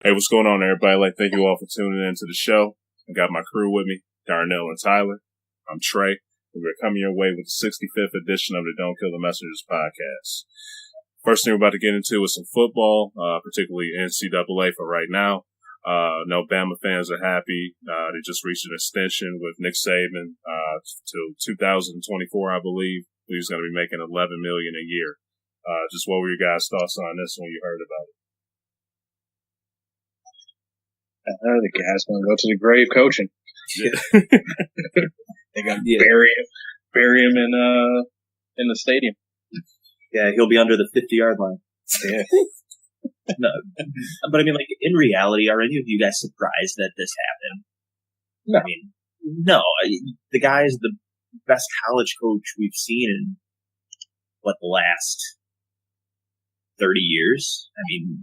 Hey, what's going on, everybody? I'd like to thank you all for tuning in to the show. I got my crew with me, Darnell and Tyler. I'm Trey, and we're coming your way with the 65th edition of the Don't Kill the Messengers podcast. First thing we're about to get into is some football, particularly NCAA for right now. No Bama fans are happy. They just reached an extension with Nick Saban till 2024, I believe. He's going to be making $11 million a year. Just what were your guys' thoughts on this when you heard about it? The guy's going to go to the grave coaching. Yeah. They got to bury him in the stadium. Yeah, he'll be under the 50-yard line. Yeah. No, but I mean, like, in reality, are any of you guys surprised that this happened? No. I mean, no. The guy's the best college coach we've seen in, the last 30 years? I mean,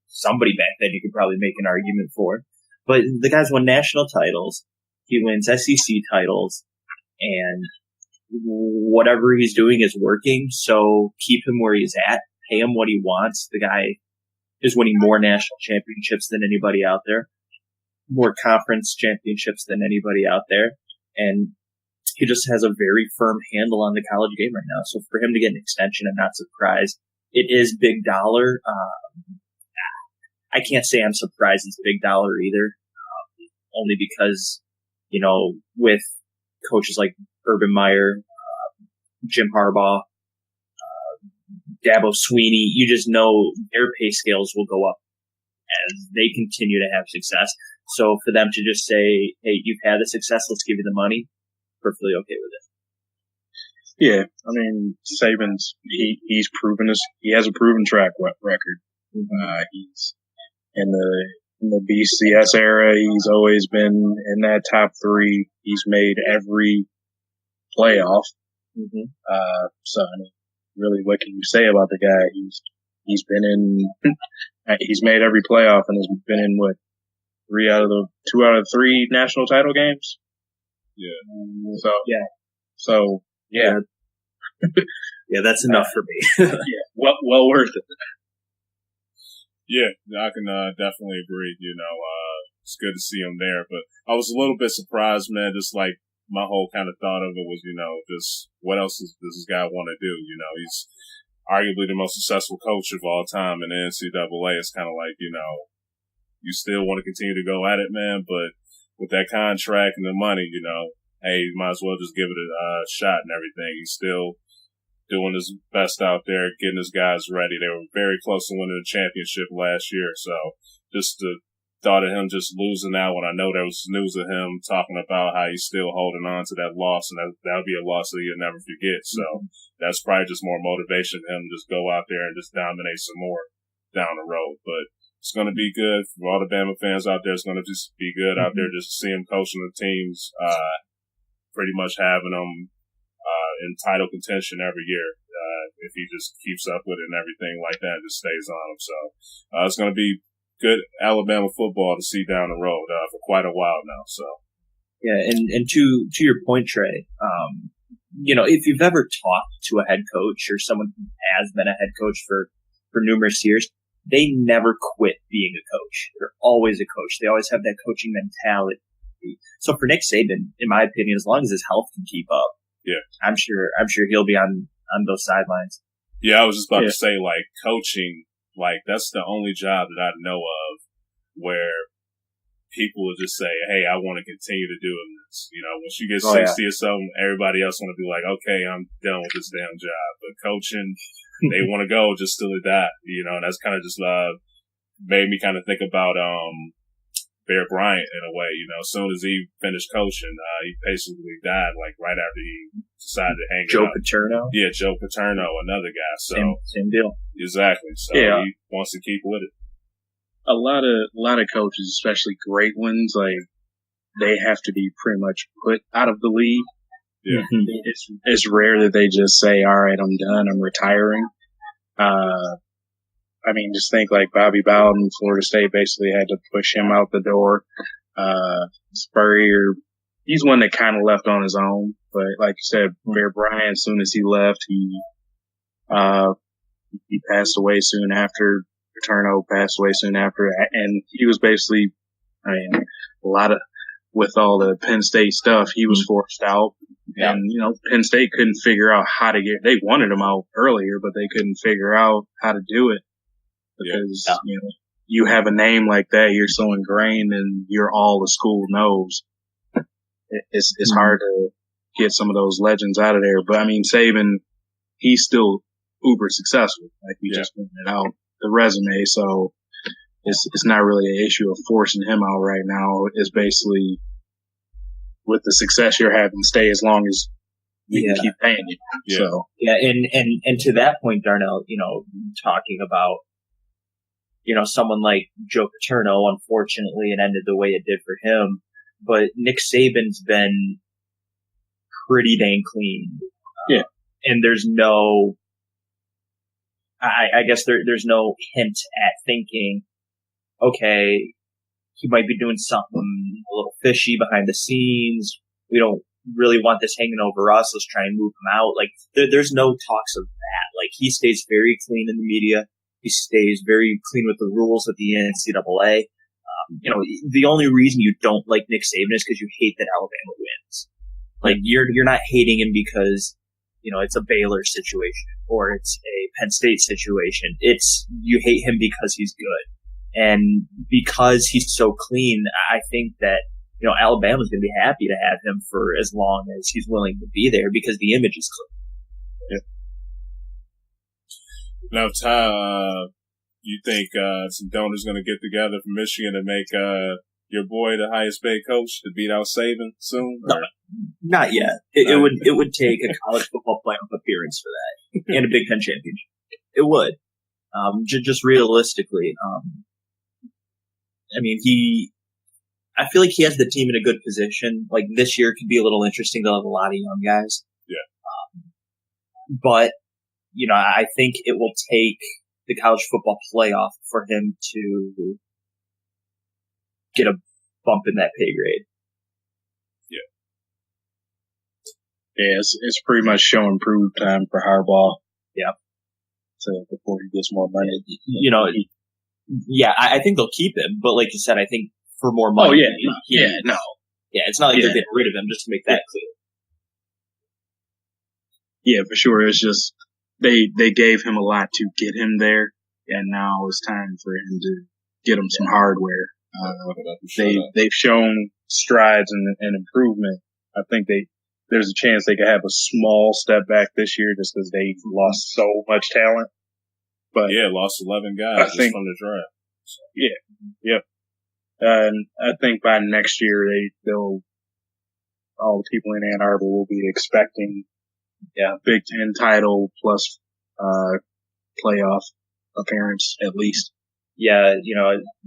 somebody back then you could probably make an argument for. But the guy's won national titles. He wins SEC titles. And whatever he's doing is working. So keep him where he's at. Pay him what he wants. The guy is winning more national championships than anybody out there. More conference championships than anybody out there. And he just has a very firm handle on the college game right now. So for him to get an extension, I'm not surprised. It is big dollar. I can't say I'm surprised it's big dollar either. Only because, with coaches like Urban Meyer, Jim Harbaugh, Dabo Sweeney, you just know their pay scales will go up as they continue to have success. So for them to just say, hey, you've had the success, let's give you the money, perfectly okay with it. Yeah, I mean, Saban's, he's proven this. He has a proven track record. Mm-hmm. He's in the BCS era. He's always been in that top three. He's made every playoff. Mm-hmm. So I mean, really, what can you say about the guy? He's been in. He's made every playoff and has been in what, 2 out of 3 national title games. Yeah. So yeah. Yeah, that's enough for me. Yeah, well worth it. Yeah, I can definitely agree. It's good to see him there. But I was a little bit surprised, man. Just like my whole kind of thought of it was, just what else does this guy want to do? He's arguably the most successful coach of all time in the NCAA. It's kind of like, you still want to continue to go at it, man. But with that contract and the money, hey, you might as well just give it a shot and everything. He's still doing his best out there, getting his guys ready. They were very close to winning the championship last year. So just the thought of him just losing out when I know there was news of him talking about how he's still holding on to that loss, and that'll be a loss that he'll never forget. So that's probably just more motivation for him to just go out there and just dominate some more down the road. But it's going to be good for all the Bama fans out there. It's going to just be good out there just to see him coaching the teams, pretty much having them in title contention every year. If he just keeps up with it and everything like that, just stays on him. So it's going to be good Alabama football to see down the road for quite a while now. So yeah, and to your point, Trey, if you've ever talked to a head coach or someone who has been a head coach for numerous years, they never quit being a coach. They're always a coach. They always have that coaching mentality. So for Nick Saban, in my opinion, as long as his health can keep up, yeah, I'm sure he'll be on those sidelines. Yeah, I was just about to say, like, coaching, like, that's the only job that I know of where people will just say, hey, I want to continue to do this. Once you get 60 or something, everybody else want to be like, okay, I'm done with this damn job. But coaching, they want to go just till they die, and that's kind of just made me kind of think about Bear Bryant in a way. As soon as he finished coaching, he basically died like right after he decided to hang Joe it up. Paterno? Yeah, Joe Paterno, another guy. So same deal. Exactly. So he wants to keep with it. A lot of coaches, especially great ones, like they have to be pretty much put out of the league. Yeah. It's rare that they just say, all right, I'm done, I'm retiring. I mean, just think like Bobby Bowden, Florida State basically had to push him out the door. Spurrier, he's one that kind of left on his own. But like you said, Bear Bryant, as soon as he left, he passed away soon after. Paterno passed away soon after, and he was basically, I mean, with all the Penn State stuff, he was forced out. Yeah. And, Penn State couldn't figure out how to they wanted him out earlier, but they couldn't figure out how to do it because, you have a name like that, you're so ingrained and you're all the school knows. It's hard to get some of those legends out of there. But I mean, Saban, he's still uber successful, like we just pointed out, the resume. So it's not really an issue of forcing him out right now. It's basically with the success you're having, stay as long as we can keep paying you. Yeah. So and to that point, Darnell, talking about someone like Joe Paterno, unfortunately, it ended the way it did for him. But Nick Saban's been pretty dang clean. Yeah. And there's no, I guess there's no hint at thinking, okay, he might be doing something a little fishy behind the scenes. We don't really want this hanging over us. Let's try and move him out. Like, there's no talks of that. Like, he stays very clean in the media. He stays very clean with the rules at the NCAA. The only reason you don't like Nick Saban is because you hate that Alabama wins. Like, you're not hating him because, it's a Baylor situation or it's a Penn State situation. You hate him because he's good. And because he's so clean, I think that, Alabama's going to be happy to have him for as long as he's willing to be there because the image is clean. Yeah. Now, Ty, you think some donors going to get together from Michigan to make your boy the highest paid coach to beat out Saban soon? No, not yet. It would take a college football playoff appearance for that and a Big Ten championship. It would. Just realistically, I mean, I feel like he has the team in a good position. Like, this year could be a little interesting. They'll have a lot of young guys. Yeah. But, I think it will take the college football playoff for him to get a bump in that pay grade. Yeah, it's pretty much show and prove time for Harbaugh. Yeah. Before he gets more money. I think they'll keep him, but like you said, I think for more money. Oh, yeah. No. Yeah, it's not like they're getting rid of him, just to make that clear. Yeah, for sure. It's just they gave him a lot to get him there, and now it's time for him to get him some hardware. They've shown strides and improvement. I think there's a chance they could have a small step back this year just because they lost so much talent. But lost 11 guys from the draft. So. Yeah, yep. And I think by next year all the people in Ann Arbor will be expecting Big Ten title plus playoff appearance at least. Yeah,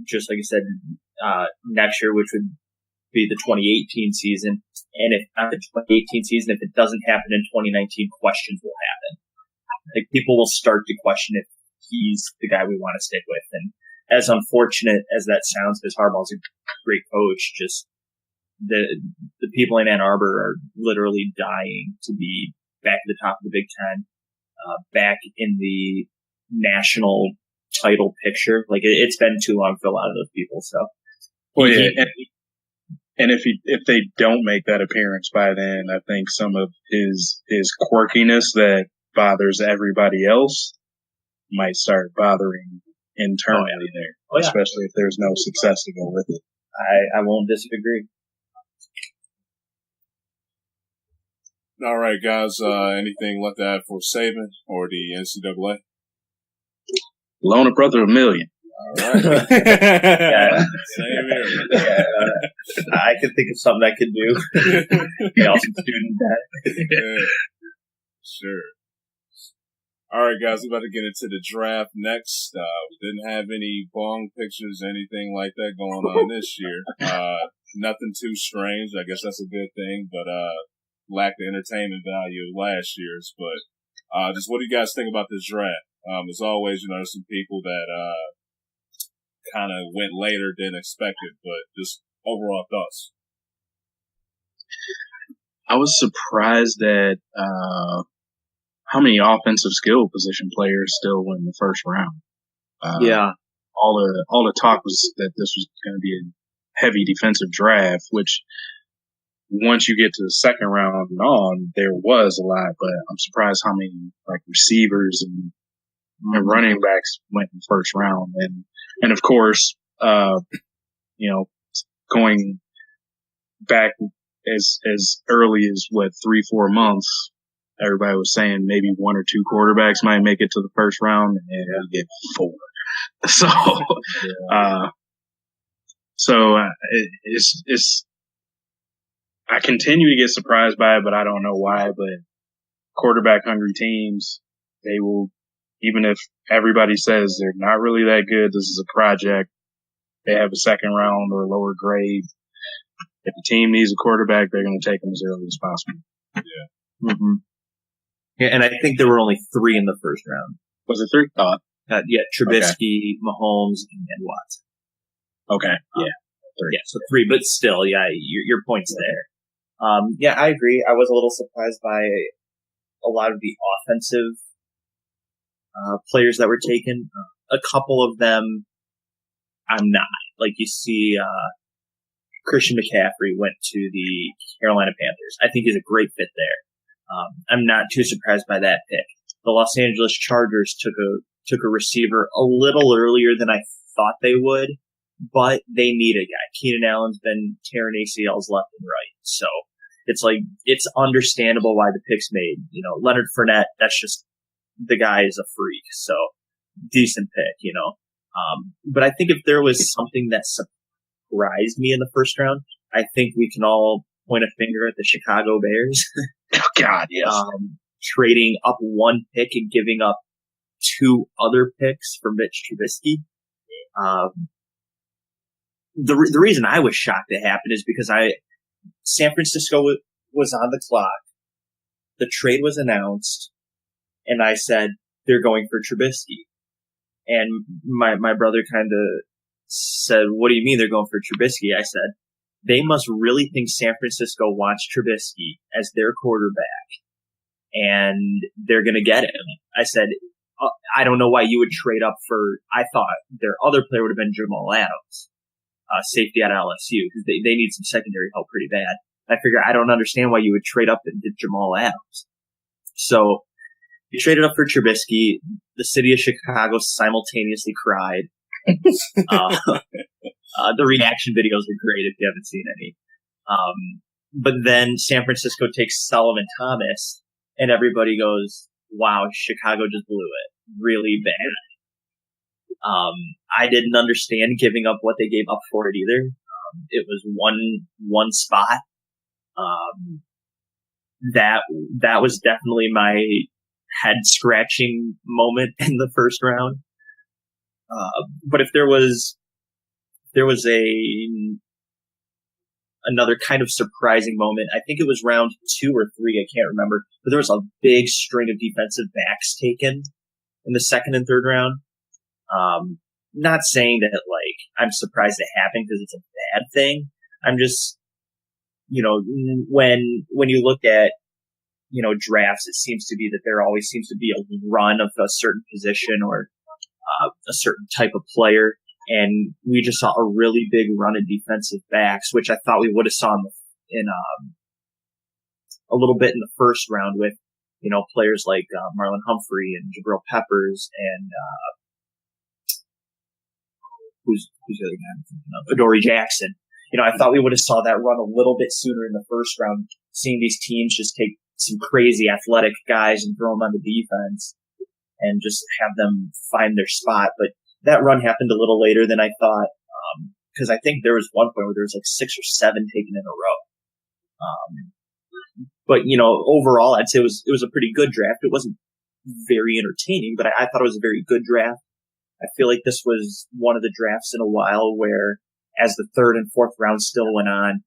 just like you said, next year, which would be the 2018 season, and if not the 2018 season, if it doesn't happen in 2019, questions will happen. Like, people will start to question if he's the guy we want to stick with. And as unfortunate as that sounds, because Harbaugh's a great coach, just the people in Ann Arbor are literally dying to be back at the top of the Big Ten, back in the national title picture. Like, it's been too long for a lot of those people. So, and if they don't make that appearance by then, I think some of his quirkiness that bothers everybody else might start bothering internally there, especially if there's no success to go with it. I won't disagree. All right, guys. Anything left to add for Saban or the NCAA? Loan a brother $1 million. All right. Same here. I can think of something I could do. Get all some student debt. Yeah, sure. All right, guys. We're about to get into the draft next. We didn't have any bong pictures, anything like that going on this year. Nothing too strange. I guess that's a good thing, but lacked the entertainment value of last year's. But just what do you guys think about this draft? As always, there's some people that kind of went later than expected, but just overall thoughts. I was surprised at how many offensive skill position players still win the first round. all the talk was that this was going to be a heavy defensive draft, which once you get to the second round and on, there was a lot, but I'm surprised how many like receivers and running backs went in the first round. And of course, going back as early as 3-4 months, everybody was saying maybe one or two quarterbacks might make it to the first round, and we get 4. So, it's I continue to get surprised by it, but I don't know why. But quarterback hungry teams, they will, even if everybody says they're not really that good, this is a project, they have a second round or lower grade. If the team needs a quarterback, they're going to take them as early as possible. Yeah. Mm-hmm. Yeah, and I think there were only 3 in the first round. Was it 3? Trubisky, Mahomes, and Watson. Okay. Yeah. 3. Yeah, so 3, but still, yeah, your point's there. Yeah, I agree. I was a little surprised by a lot of the offensive players that were taken. A couple of them, I'm not. Like you see, Christian McCaffrey went to the Carolina Panthers. I think he's a great fit there. I'm not too surprised by that pick. The Los Angeles Chargers took a receiver a little earlier than I thought they would, but they need a guy. Keenan Allen's been tearing ACLs left and right, so it's understandable why the pick's made. Leonard Fournette, that's just, the guy is a freak, so decent pick, But I think if there was something that surprised me in the first round, I think we can all point a finger at the Chicago Bears. Oh God, yes. Trading up 1 pick and giving up 2 other picks for Mitch Trubisky. The reason I was shocked it happened is because San Francisco was on the clock. The trade was announced, and I said, they're going for Trubisky. And my brother kind of said, what do you mean they're going for Trubisky? I said, they must really think San Francisco wants Trubisky as their quarterback, and they're going to get him. I said, I don't know why you would trade up for, I thought their other player would have been Jamal Adams, safety at LSU, because they need some secondary help pretty bad. I figure I don't understand why you would trade up and did Jamal Adams. So you traded up for Trubisky. The city of Chicago simultaneously cried. The reaction videos are great if you haven't seen any. But then San Francisco takes Solomon Thomas, and everybody goes, wow, Chicago just blew it really bad. I didn't understand giving up what they gave up for it either. It was one spot. That was definitely my head scratching moment in the first round. But if there was another kind of surprising moment, I think it was round 2 or 3, I can't remember, but there was a big string of defensive backs taken in the second and third round. Not saying that I'm surprised it happened because it's a bad thing. I'm just, when you look at, drafts, it seems to be that there always seems to be a run of a certain position or a certain type of player. And we just saw a really big run of defensive backs, which I thought we would have saw in a little bit in the first round with, players like Marlon Humphrey and Jabril Peppers and who's the other guy? Adoree Jackson. I thought we would have saw that run a little bit sooner in the first round, seeing these teams just take some crazy athletic guys and throw them on the defense and just have them find their spot. But that run happened a little later than I thought, because I think there was one point where there was 6 or 7 taken in a row. But overall, I'd say it was a pretty good draft. It wasn't very entertaining, but I thought it was a very good draft. I feel like this was one of the drafts in a while where, as the third and fourth round still went on,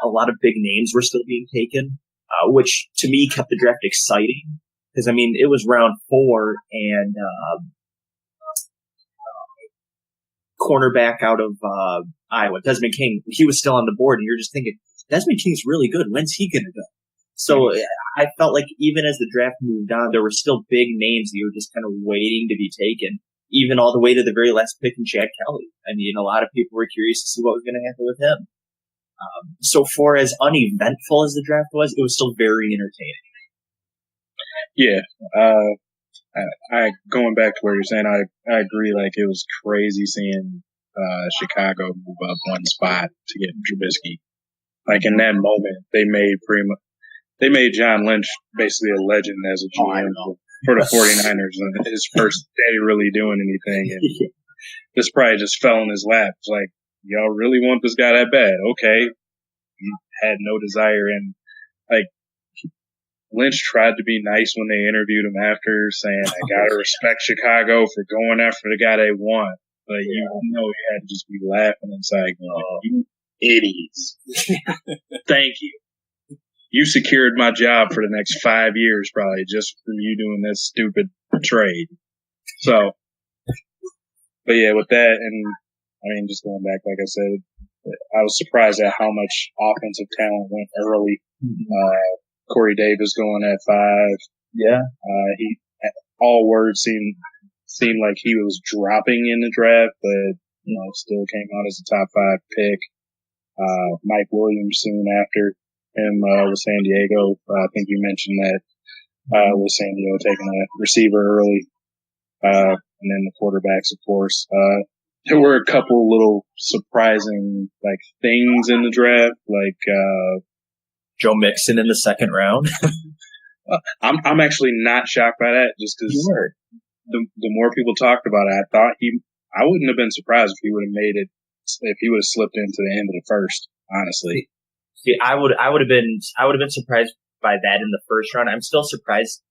a lot of big names were still being taken, which to me kept the draft exciting. Because it was round 4 and cornerback out of Iowa, Desmond King, he was still on the board, and you're just thinking, Desmond King's really good. When's he going to go? So I felt like even as the draft moved on, there were still big names that you were just kind of waiting to be taken. even all the way to the very last pick in Chad Kelly. I mean, a lot of people were curious to see what was going to happen with him. So for as uneventful as the draft was, it was still very entertaining. Yeah. I going back to where you're saying, I agree. Like, it was crazy seeing Chicago move up one spot to get Trubisky. Like, in that moment, they made John Lynch basically a legend as a GM for the 49ers, and his first day really doing anything. And this probably just fell in his lap. It's like, y'all really want this guy that bad? Okay. He had no desire. And, like, Lynch tried to be nice when they interviewed him after, saying, I gotta respect Chicago for going after the guy they want. But you know he had to just be laughing inside, going, you idiots. Thank you. You secured my job for the next 5 years, probably, just from you doing this stupid trade. So, but yeah, with that, and I mean, just going back, like I said, I was surprised at how much offensive talent went early. Corey Davis going at 5. Yeah. All words seemed like he was dropping in the draft, but, still came out as a top 5 pick. Mike Williams soon after him, with San Diego. I think you mentioned that, with San Diego taking a receiver early. And then the quarterbacks, of course. There were a couple little surprising, things in the draft, Joe Mixon in the second round. I'm actually not shocked by that, just because the more people talked about it, I wouldn't have been surprised if he would have made it, if he would have slipped into the end of the first, honestly. See, I would have been surprised by that in the first round. I'm still surprised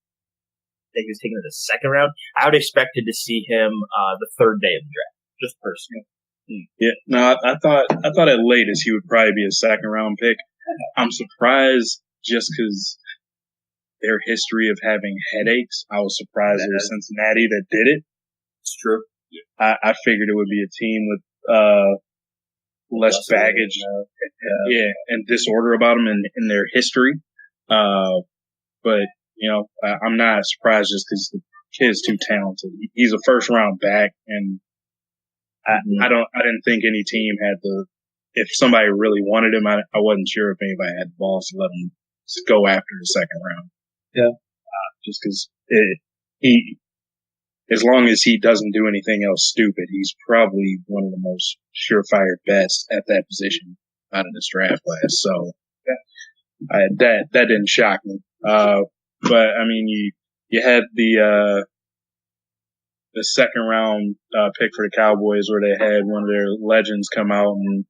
that he was taken in the second round. I would have expected to see him the third day of the draft, just personally. Yeah, no, I thought at latest he would probably be a second round pick. I'm surprised just because their history of having headaches. I was surprised it was Cincinnati that did it. It's true. I figured it would be a team with less baggage, and disorder about them in their history. But I'm not surprised just because the kid's too talented. He's a first round back, and I didn't think any team had if somebody really wanted him, I wasn't sure if anybody had the balls to let him go after the second round. Yeah. Just because as long as he doesn't do anything else stupid, he's probably one of the most surefire bets at that position out of this draft class. So that didn't shock me. But I mean, you had the second round pick for the Cowboys where they had one of their legends come out and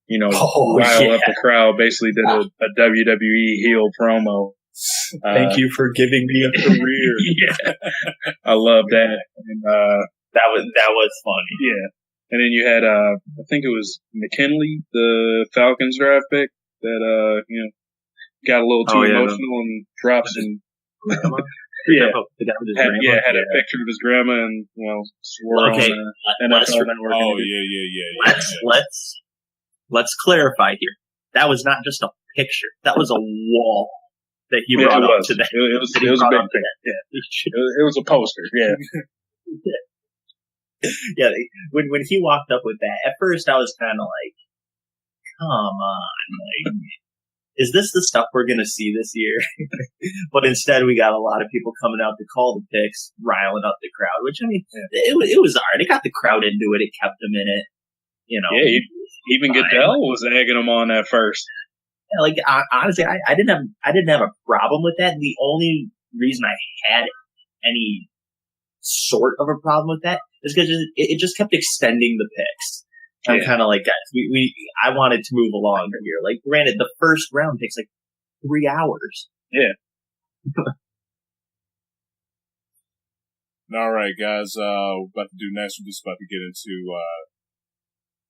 rile up the crowd. Basically did a WWE heel promo. Thank you for giving me a career. Yeah, I love that. And that was funny. Yeah, and then you had I think it was McKinley, the Falcons draft pick, that got a little too emotional and dropped some. Yeah, had a picture of his grandma and swore on NFL Network. Oh yeah. Let's clarify here. That was not just a picture. That was a wall that he brought up to that. It was a big thing. Yeah. It was a poster. Yeah. Yeah. When he walked up with that, at first I was kind of like, come on, is this the stuff we're going to see this year? But instead, we got a lot of people coming out to call the picks, riling up the crowd, which, I mean, it was all right. It got the crowd into it. It kept them in it. Yeah, even Goodell was egging them on at first. Yeah, honestly, I didn't have a problem with that. The only reason I had any sort of a problem with that is because it just kept extending the picks. I'm kind of like, guys, I wanted to move along here. Like, granted, the first round takes 3 hours. Yeah. All right, guys. We're about to do next. We're just about to get into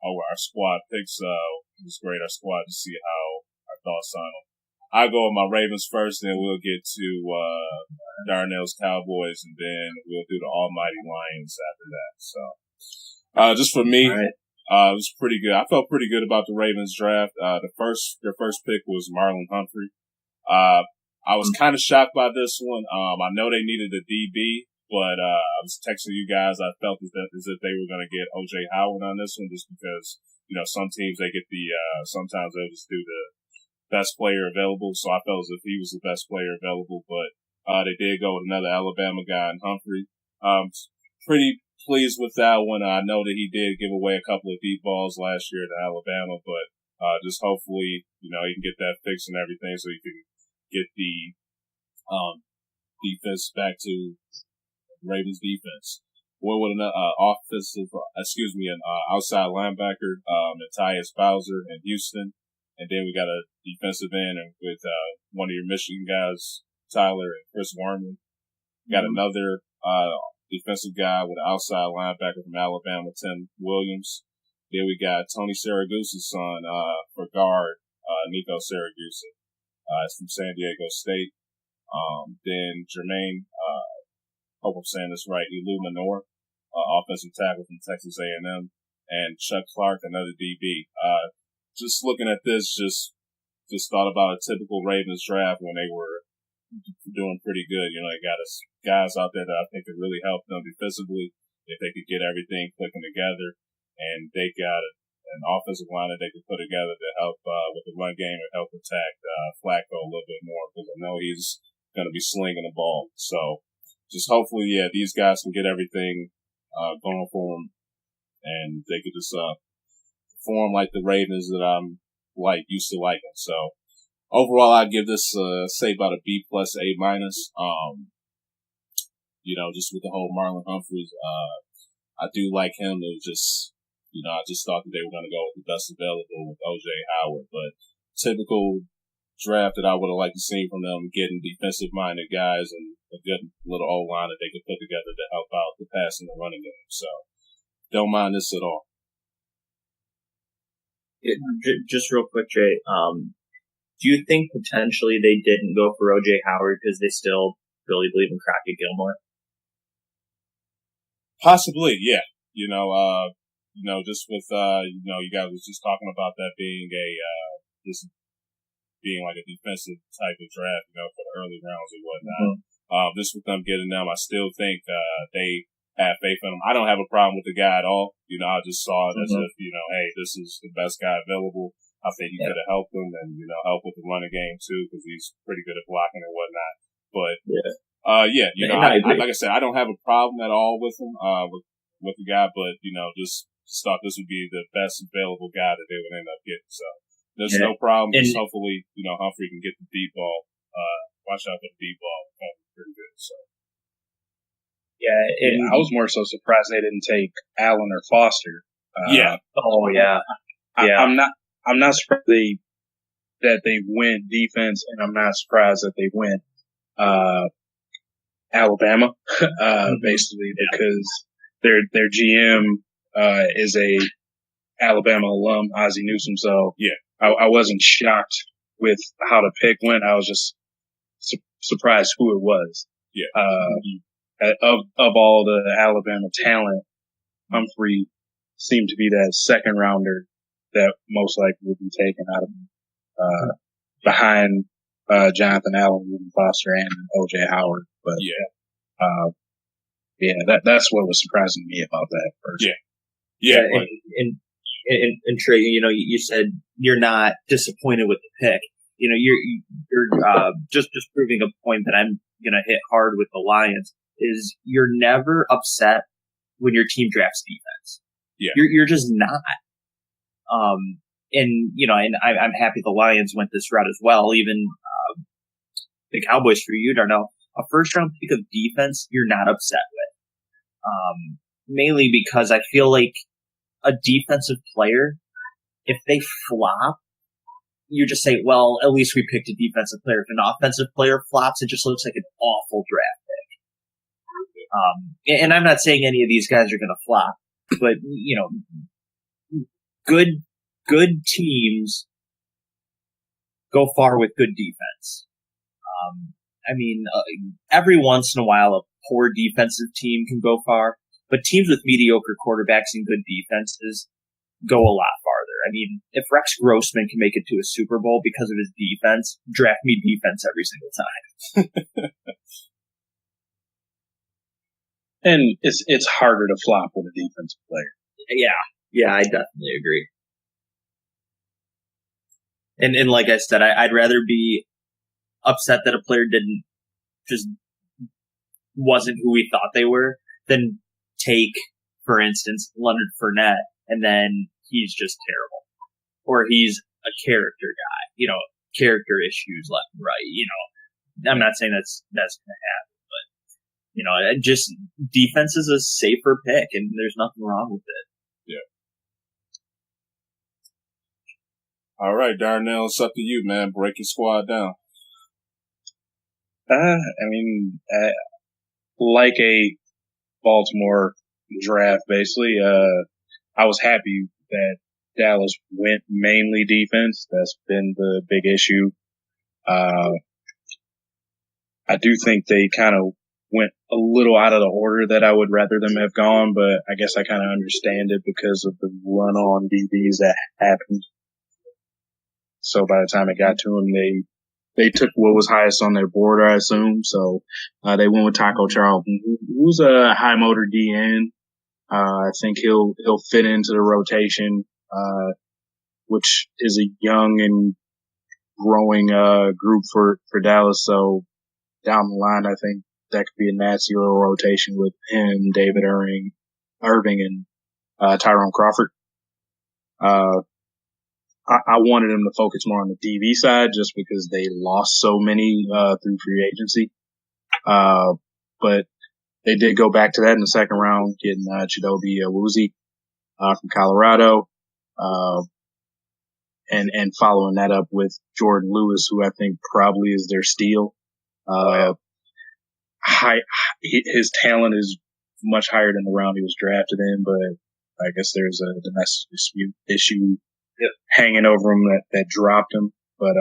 our squad picks. It was great, our squad, to see how our thoughts on them. I'll go with my Ravens first, then we'll get to Darnell's Cowboys, and then we'll do the Almighty Lions after that. So, just for me, it was pretty good. I felt pretty good about the Ravens draft. Their first pick was Marlon Humphrey. I was kind of shocked by this one. I know they needed a DB, But I was texting you guys. I felt as if they were going to get OJ Howard on this one, just because some teams they get the sometimes they'll just do the best player available. So I felt as if he was the best player available, but they did go with another Alabama guy in Humphrey. Pretty pleased with that one. I know that he did give away a couple of deep balls last year to Alabama, but just hopefully he can get that fixed and everything, so he can get the defense back to Ravens defense. What with an an outside linebacker, Matthias Bowser in Houston, and then we got a defensive end and with one of your Michigan guys, Tyler and Chris Werman. Got another defensive guy with an outside linebacker from Alabama, Tim Williams. Then we got Tony Siragusa's son for guard, Nico Siragusa. It's from San Diego State. Then Jermaine, hope I'm saying this right, Elu Manor, offensive tackle from Texas A&M, and Chuck Clark, another DB. Just looking at this, just thought about a typical Ravens draft when they were doing pretty good. They got guys out there that I think could really help them defensively if they could get everything clicking together, and they got an offensive line that they could put together to help with the run game and help protect Flacco a little bit more, because I know he's going to be slinging the ball. So just hopefully, these guys can get everything going for them, and they could just perform like the Ravens that I'm used to liking. So overall, I give this say about a B plus A minus. Just with the whole Marlon Humphreys, I do like him. It was just I just thought that they were going to go with the best available with OJ Howard, but typical draft that I would have liked to see from them, getting defensive-minded guys and a good little O-line that they could put together to help out the pass and the running game. So, don't mind this at all. Just real quick, Jay, do you think potentially they didn't go for OJ Howard because they still really believe in Crockett Gilmore? Possibly, yeah. Just with, you guys was just talking about that being being like a defensive type of draft, for the early rounds and whatnot. Just with them getting them, I still think, they have faith in him. I don't have a problem with the guy at all. I just saw it as if, hey, this is the best guy available. I think he could have helped them and, help with the running game too, because he's pretty good at blocking and whatnot. But, like I said, I don't have a problem at all with him, with the guy, but, just thought this would be the best available guy that they would end up getting. So there's no problem. Just hopefully, Humphrey can get the deep ball. Watch out for the deep ball. That'd be pretty good. So. I was more so surprised they didn't take Allen or Foster. I'm not surprised that they went defense, and I'm not surprised that they went Alabama, basically because their GM is a Alabama alum, Ozzie Newsome. So I wasn't shocked with how the pick went. I was just surprised who it was. Of all the Alabama talent, Humphrey seemed to be that second rounder that most likely would be taken out of behind Jonathan Allen, Ruben Foster, and OJ Howard. But that's what was surprising me about that first. And Trey, you said you're not disappointed with the pick. You're just proving a point that I'm gonna hit hard with the Lions. Is you're never upset when your team drafts defense. You're just not. And I'm happy the Lions went this route as well. Even the Cowboys, for you don't know, a first round pick of defense you're not upset with. Mainly because I feel like a defensive player, if they flop, you just say, well, at least we picked a defensive player. If an offensive player flops, it just looks like an awful draft pick. And I'm not saying any of these guys are going to flop, but good teams go far with good defense. Every once in a while, a poor defensive team can go far, but teams with mediocre quarterbacks and good defenses go a lot farther. If Rex Grossman can make it to a Super Bowl because of his defense, draft me defense every single time. And it's harder to flop with a defensive player. Yeah, I definitely agree. And like I said, I'd rather be upset that a player wasn't who we thought they were than take, for instance, Leonard Fournette, and then he's just terrible. Or he's a character guy, character issues left and right, I'm not saying that's going to happen, but, just defense is a safer pick, and there's nothing wrong with it. Yeah. All right, Darnell, it's up to you, man. Break your squad down. Like a Baltimore draft, basically, I was happy that Dallas went mainly defense. That's been the big issue. I do think they kind of went a little out of the order that I would rather them have gone, but I guess I kind of understand it because of the run on DBs that happened. So by the time it got to them, they took what was highest on their board, I assume. So they went with Taco Charlton, who's a high motor DN. I think he'll fit into the rotation, which is a young and growing group for Dallas. So down the line, I think that could be a nasty little rotation with him, David Irving, and Tyrone Crawford. I wanted him to focus more on the DB side just because they lost so many through free agency. But they did go back to that in the second round, getting Chidobe Awuzie from Colorado, and following that up with Jordan Lewis, who I think probably is their steal. His talent is much higher than the round he was drafted in, but I guess there's a domestic dispute issue hanging over him that dropped him. But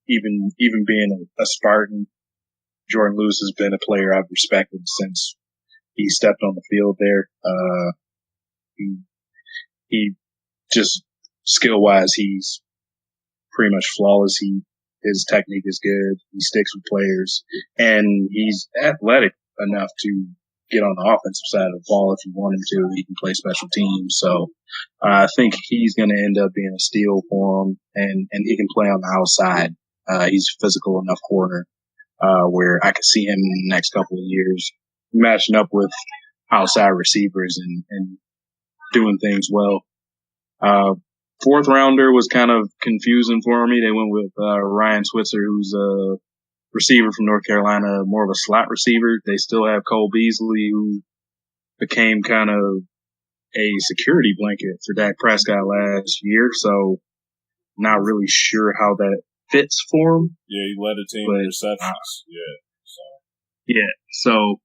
even being a Spartan, Jordan Lewis has been a player I've respected since he stepped on the field there. He just skill wise, he's pretty much flawless. His technique is good. He sticks with players, and he's athletic enough to get on the offensive side of the ball if you want him to. He can play special teams. So I think he's going to end up being a steal for him, and he can play on the outside. He's a physical enough corner where I could see him in the next couple of years matching up with outside receivers and doing things well. Fourth rounder was kind of confusing for me. They went with Ryan Switzer, who's a receiver from North Carolina, more of a slot receiver. They still have Cole Beasley, who became kind of a security blanket for Dak Prescott last year. So not really sure how that fits for him. Yeah, he led a team in receptions. So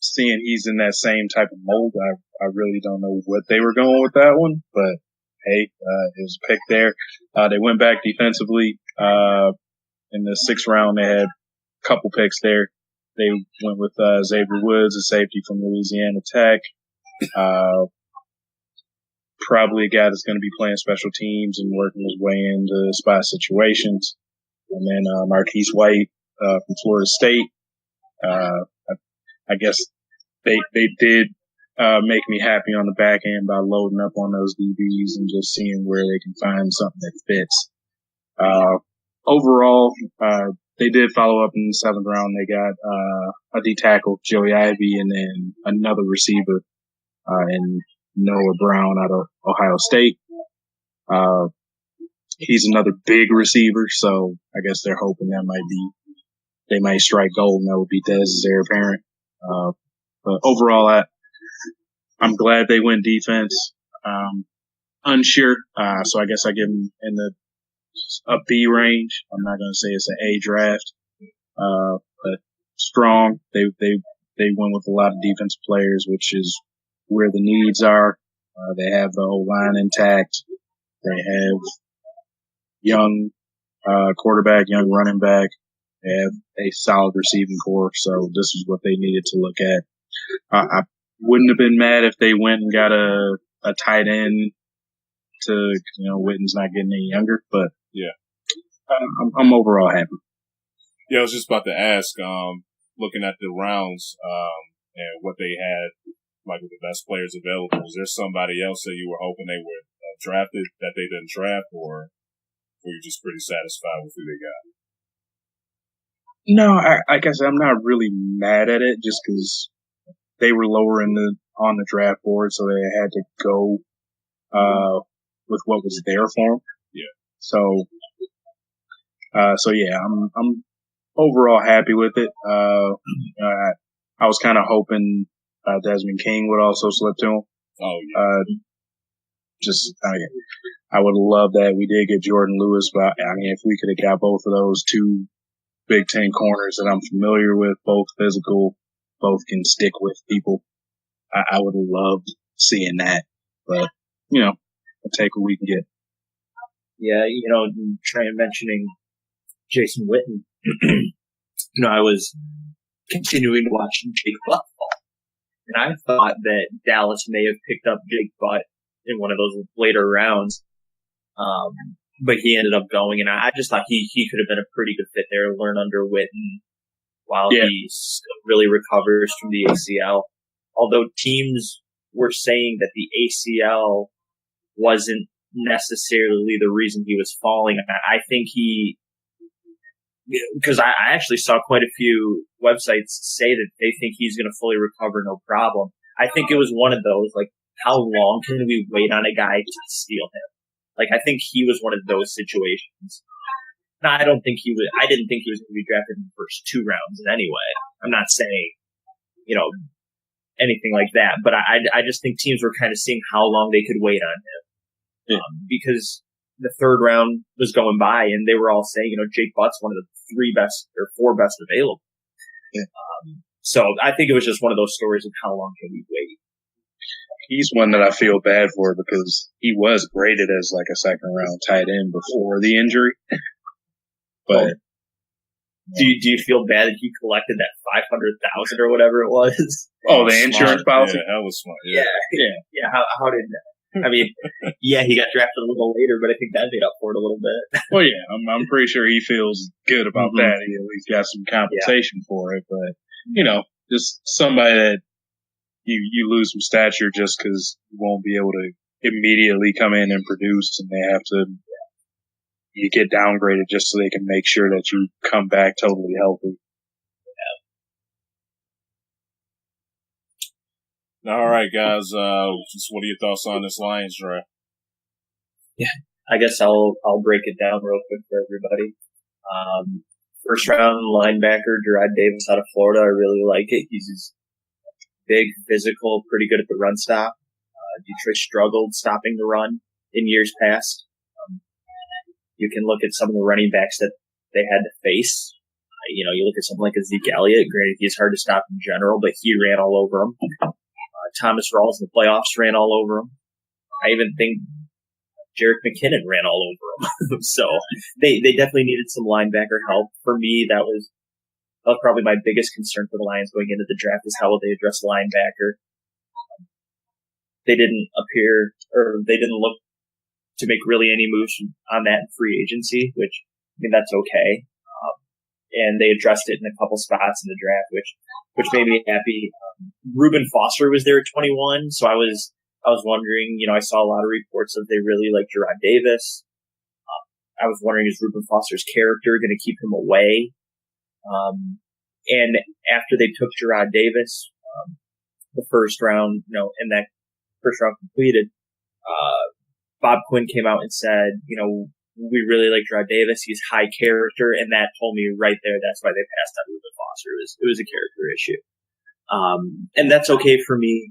seeing he's in that same type of mold, I really don't know what they were going with that one, but hey, it was a pick there. They went back defensively. In the sixth round, they had a couple picks there. They went with Xavier Woods, a safety from Louisiana Tech. Probably a guy that's going to be playing special teams and working his way into spot situations. And then Marquise White from Florida State. I guess they did make me happy on the back end by loading up on those DBs and just seeing where they can find something that fits. Overall, they did follow up in the seventh round. They got a D tackle, Joey Ivy, and then another receiver and Noah Brown out of Ohio State. He's another big receiver, so I guess they're hoping they might strike gold, and that would be Dez's heir apparent. But overall, I'm glad they went defense. Unsure, so I guess I give them in a B range. I'm not going to say it's an A draft, but strong. They went with a lot of defensive players, which is where the needs are. They have the whole line intact. They have young quarterback, young running back. They have a solid receiving core, so this is what they needed to look at. I wouldn't have been mad if they went and got a tight end to, Witten's not getting any younger, but yeah, I'm overall happy. Yeah, I was just about to ask, looking at the rounds, and what they had, like with the best players available, is there somebody else that you were hoping they would drafted that they didn't draft, or were you just pretty satisfied with who they got? No, I guess I'm not really mad at it just because they were lower on the draft board, so they had to go with what was there for them. Yeah. So yeah, I'm overall happy with it. I was kind of hoping Desmond King would also slip to him. Oh yeah. I would love that. We did get Jordan Lewis, but I mean, if we could have got both of those two Big Ten corners that I'm familiar with, both physical, both can stick with people, I would have loved seeing that. But, we'll take what we can get. Yeah, trying mentioning Jason Witten, I was continuing to watch Jake Butt fall. And I thought that Dallas may have picked up Jake Butt in one of those later rounds. But he ended up going, and I just thought he could have been a pretty good fit there, learn under Witten while he still really recovers from the ACL. Although teams were saying that the ACL wasn't necessarily the reason he was falling. I think because I actually saw quite a few websites say that they think he's going to fully recover, no problem. I think it was one of those, like, how long can we wait on a guy to steal him? Like, I think he was one of those situations. No, I didn't think he was going to be drafted in the first 2 rounds anyway. I'm not saying, anything like that, but I just think teams were kind of seeing how long they could wait on him. Because the 3rd round was going by and they were all saying, Jake Butt's one of the 3 best or 4 best available. Yeah. So I think it was just one of those stories of how long can we wait. He's one that I feel bad for because he was graded as like a 2nd round tight end before the injury. But do you feel bad that he collected that $500,000 or whatever it was? Oh, the insurance policy. Yeah, that was smart. Yeah. How did that? I mean, yeah, he got drafted a little later, but I think that made up for it a little bit. Well, yeah, I'm pretty sure he feels good about that. He at least got some compensation for it, but just somebody that you lose some stature just because you won't be able to immediately come in and produce, and they have to you get downgraded just so they can make sure that you come back totally healthy. All right, guys. Just what are your thoughts on this Lions draft? Yeah, I guess I'll break it down real quick for everybody. 1st round linebacker Gerard Davis out of Florida. I really like it. He's big, physical, pretty good at the run stop. Detroit struggled stopping the run in years past. You can look at some of the running backs that they had to face. You look at something like a Zeke Elliott. Granted, he's hard to stop in general, but he ran all over him. Thomas Rawls in the playoffs ran all over him. I even think Jerick McKinnon ran all over him. So they definitely needed some linebacker help. For me, that was probably my biggest concern for the Lions going into the draft is how will they address linebacker. They didn't look to make really any moves on that in free agency, which, I mean, that's okay. And they addressed it in a couple spots in the draft, which made me happy. Reuben Foster was there at 21, so I was wondering, I saw a lot of reports of they really like Gerard Davis. I was wondering, is Reuben Foster's character going to keep him away? And after they took Gerard Davis, the 1st round, and that 1st round completed, Bob Quinn came out and said, we really like Gerard Davis. He's high character, and that told me right there that's why they passed on Reuben Foster. It was a character issue. And that's okay for me.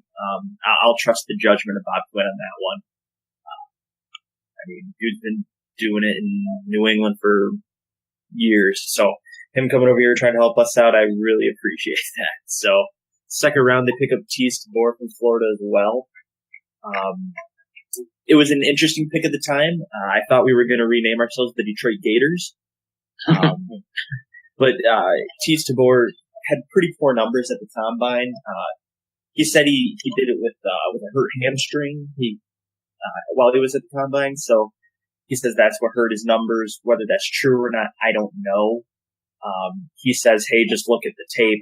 I'll trust the judgment of Bob Quinn on that one. I mean, dude's been doing it in New England for years. So him coming over here trying to help us out, I really appreciate that. So 2nd round, they pick up Teez Tabor from Florida as well. It was an interesting pick at the time. I thought we were going to rename ourselves the Detroit Gators. But Teez Tabor had pretty poor numbers at the combine. He said he did it with a hurt hamstring while he was at the combine. So he says that's what hurt his numbers. Whether that's true or not, I don't know. He says, hey, just look at the tape.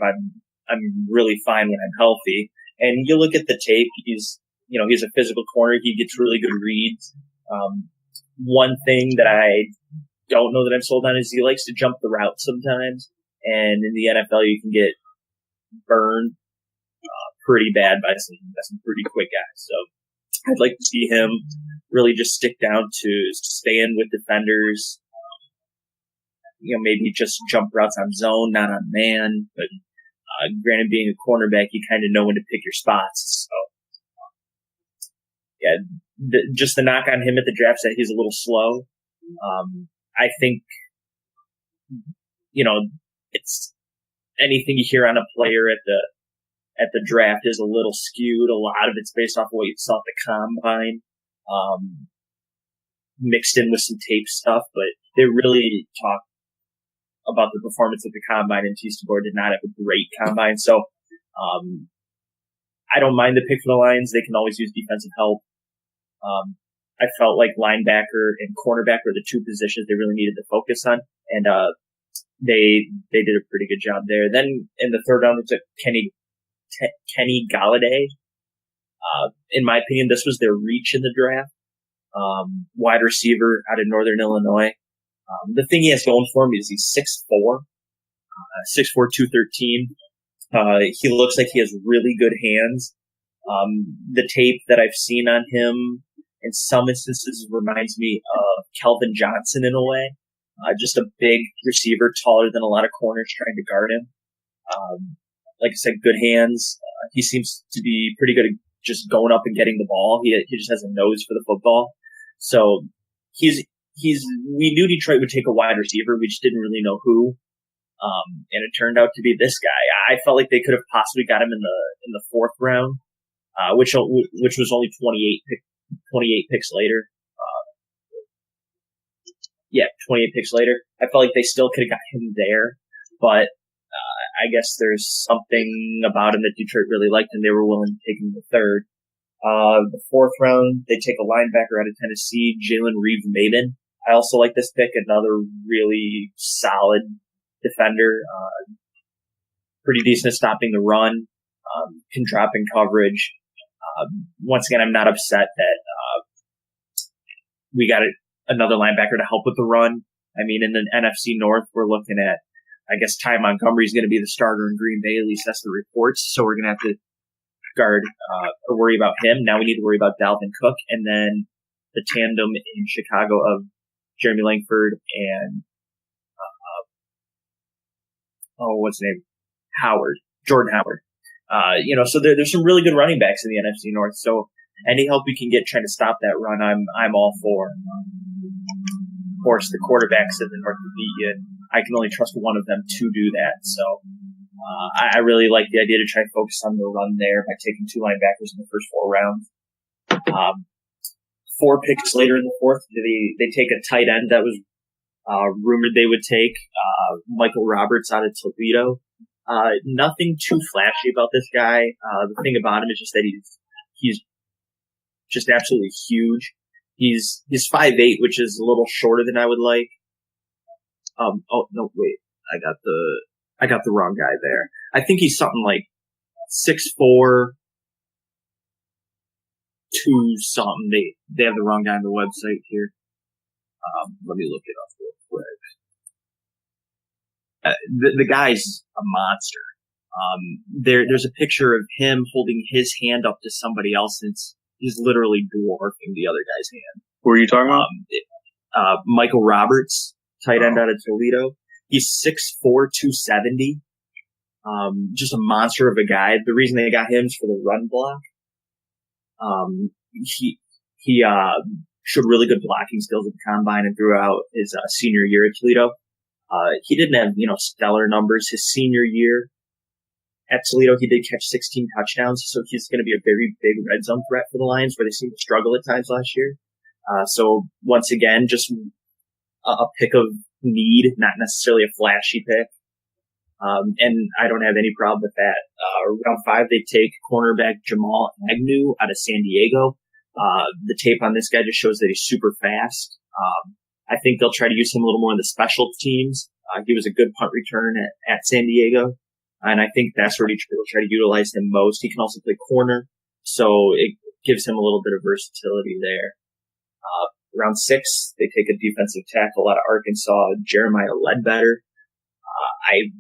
I'm really fine when I'm healthy. And you look at the tape, he's a physical corner. He gets really good reads. One thing that I don't know that I'm sold on is he likes to jump the route sometimes. And in the NFL, you can get burned pretty bad by some pretty quick guys. So I'd like to see him really just stick down to stand with defenders. Maybe just jump routes on zone, not on man. But granted, being a cornerback, you kind of know when to pick your spots. So yeah, just the knock on him at the draft is that he's a little slow. I think, it's anything you hear on a player at the draft is a little skewed. A lot of it's based off of what you saw at the combine, mixed in with some tape stuff, but they really talk about the performance at the combine, and T-Stabor did not have a great combine. So, I don't mind the pick for the Lions. They can always use defensive help. I felt like linebacker and cornerback were the two positions they really needed to focus on, and they did a pretty good job there. Then in the third round, they took Kenny Galladay. In my opinion, this was their reach in the draft. Wide receiver out of Northern Illinois. The thing he has going for him is he's 6'4", 6'4", 213. He looks like he has really good hands. The tape that I've seen on him in some instances reminds me of Kelvin Johnson in a way. Just a big receiver, taller than a lot of corners trying to guard him. Like I said, good hands. He seems to be pretty good at just going up and getting the ball. He just has a nose for the football. So we knew Detroit would take a wide receiver. We just didn't really know who. And it turned out to be this guy. I felt like they could have possibly got him in the fourth round, which was only 28 picks later. 28 picks later. I felt like they still could have got him there, but I guess there's something about him that Detroit really liked, and they were willing to take him in the third. The fourth round, they take a linebacker out of Tennessee, Jalen Reeves-Maybin. I also like this pick, another really solid defender, pretty decent at stopping the run, can drop in coverage. Once again, I'm not upset that we got another linebacker to help with the run. I mean, in the NFC North, we're looking at, I guess, Ty Montgomery's going to be the starter in Green Bay, at least that's the reports. So we're going to have to guard or worry about him. Now we need to worry about Dalvin Cook, and then the tandem in Chicago of Jeremy Langford and what's his name? Jordan Howard. So there's some really good running backs in the NFC North. So any help we can get trying to stop that run, I'm all for. Of course, the quarterbacks in the North will beat you. I can only trust one of them to do that. So I really like the idea to try and focus on the run there by taking two linebackers in the first 4 rounds. 4 picks later in the fourth, they take a tight end that was rumored they would take, Michael Roberts out of Toledo. Nothing too flashy about this guy. The thing about him is just that he's just absolutely huge. He's 5'8", which is a little shorter than I would like. No, wait. I got the wrong guy there. I think he's something like 6'4", 2 something. They have the wrong guy on the website here. Let me look it up real quick. The guy's a monster. There's a picture of him holding his hand up to somebody else, and he's literally dwarfing the other guy's hand. Who are you talking about? Michael Roberts, tight end out of Toledo. He's 6'4", 270. Just a monster of a guy. The reason they got him is for the run block. He showed really good blocking skills at the combine and throughout his senior year at Toledo. He didn't have, stellar numbers his senior year at Toledo. He did catch 16 touchdowns, so he's going to be a very big red zone threat for the Lions, where they seemed to struggle at times last year. So once again, just a pick of need, not necessarily a flashy pick. And I don't have any problem with that. Round 5, they take cornerback Jamal Agnew out of San Diego. The tape on this guy just shows that he's super fast. I think they'll try to use him a little more in the special teams. He was a good punt return at San Diego. And I think that's where Detroit will try to utilize him most. He can also play corner, so it gives him a little bit of versatility there. Round 6, they take a defensive tackle out of Arkansas, Jeremiah Ledbetter. I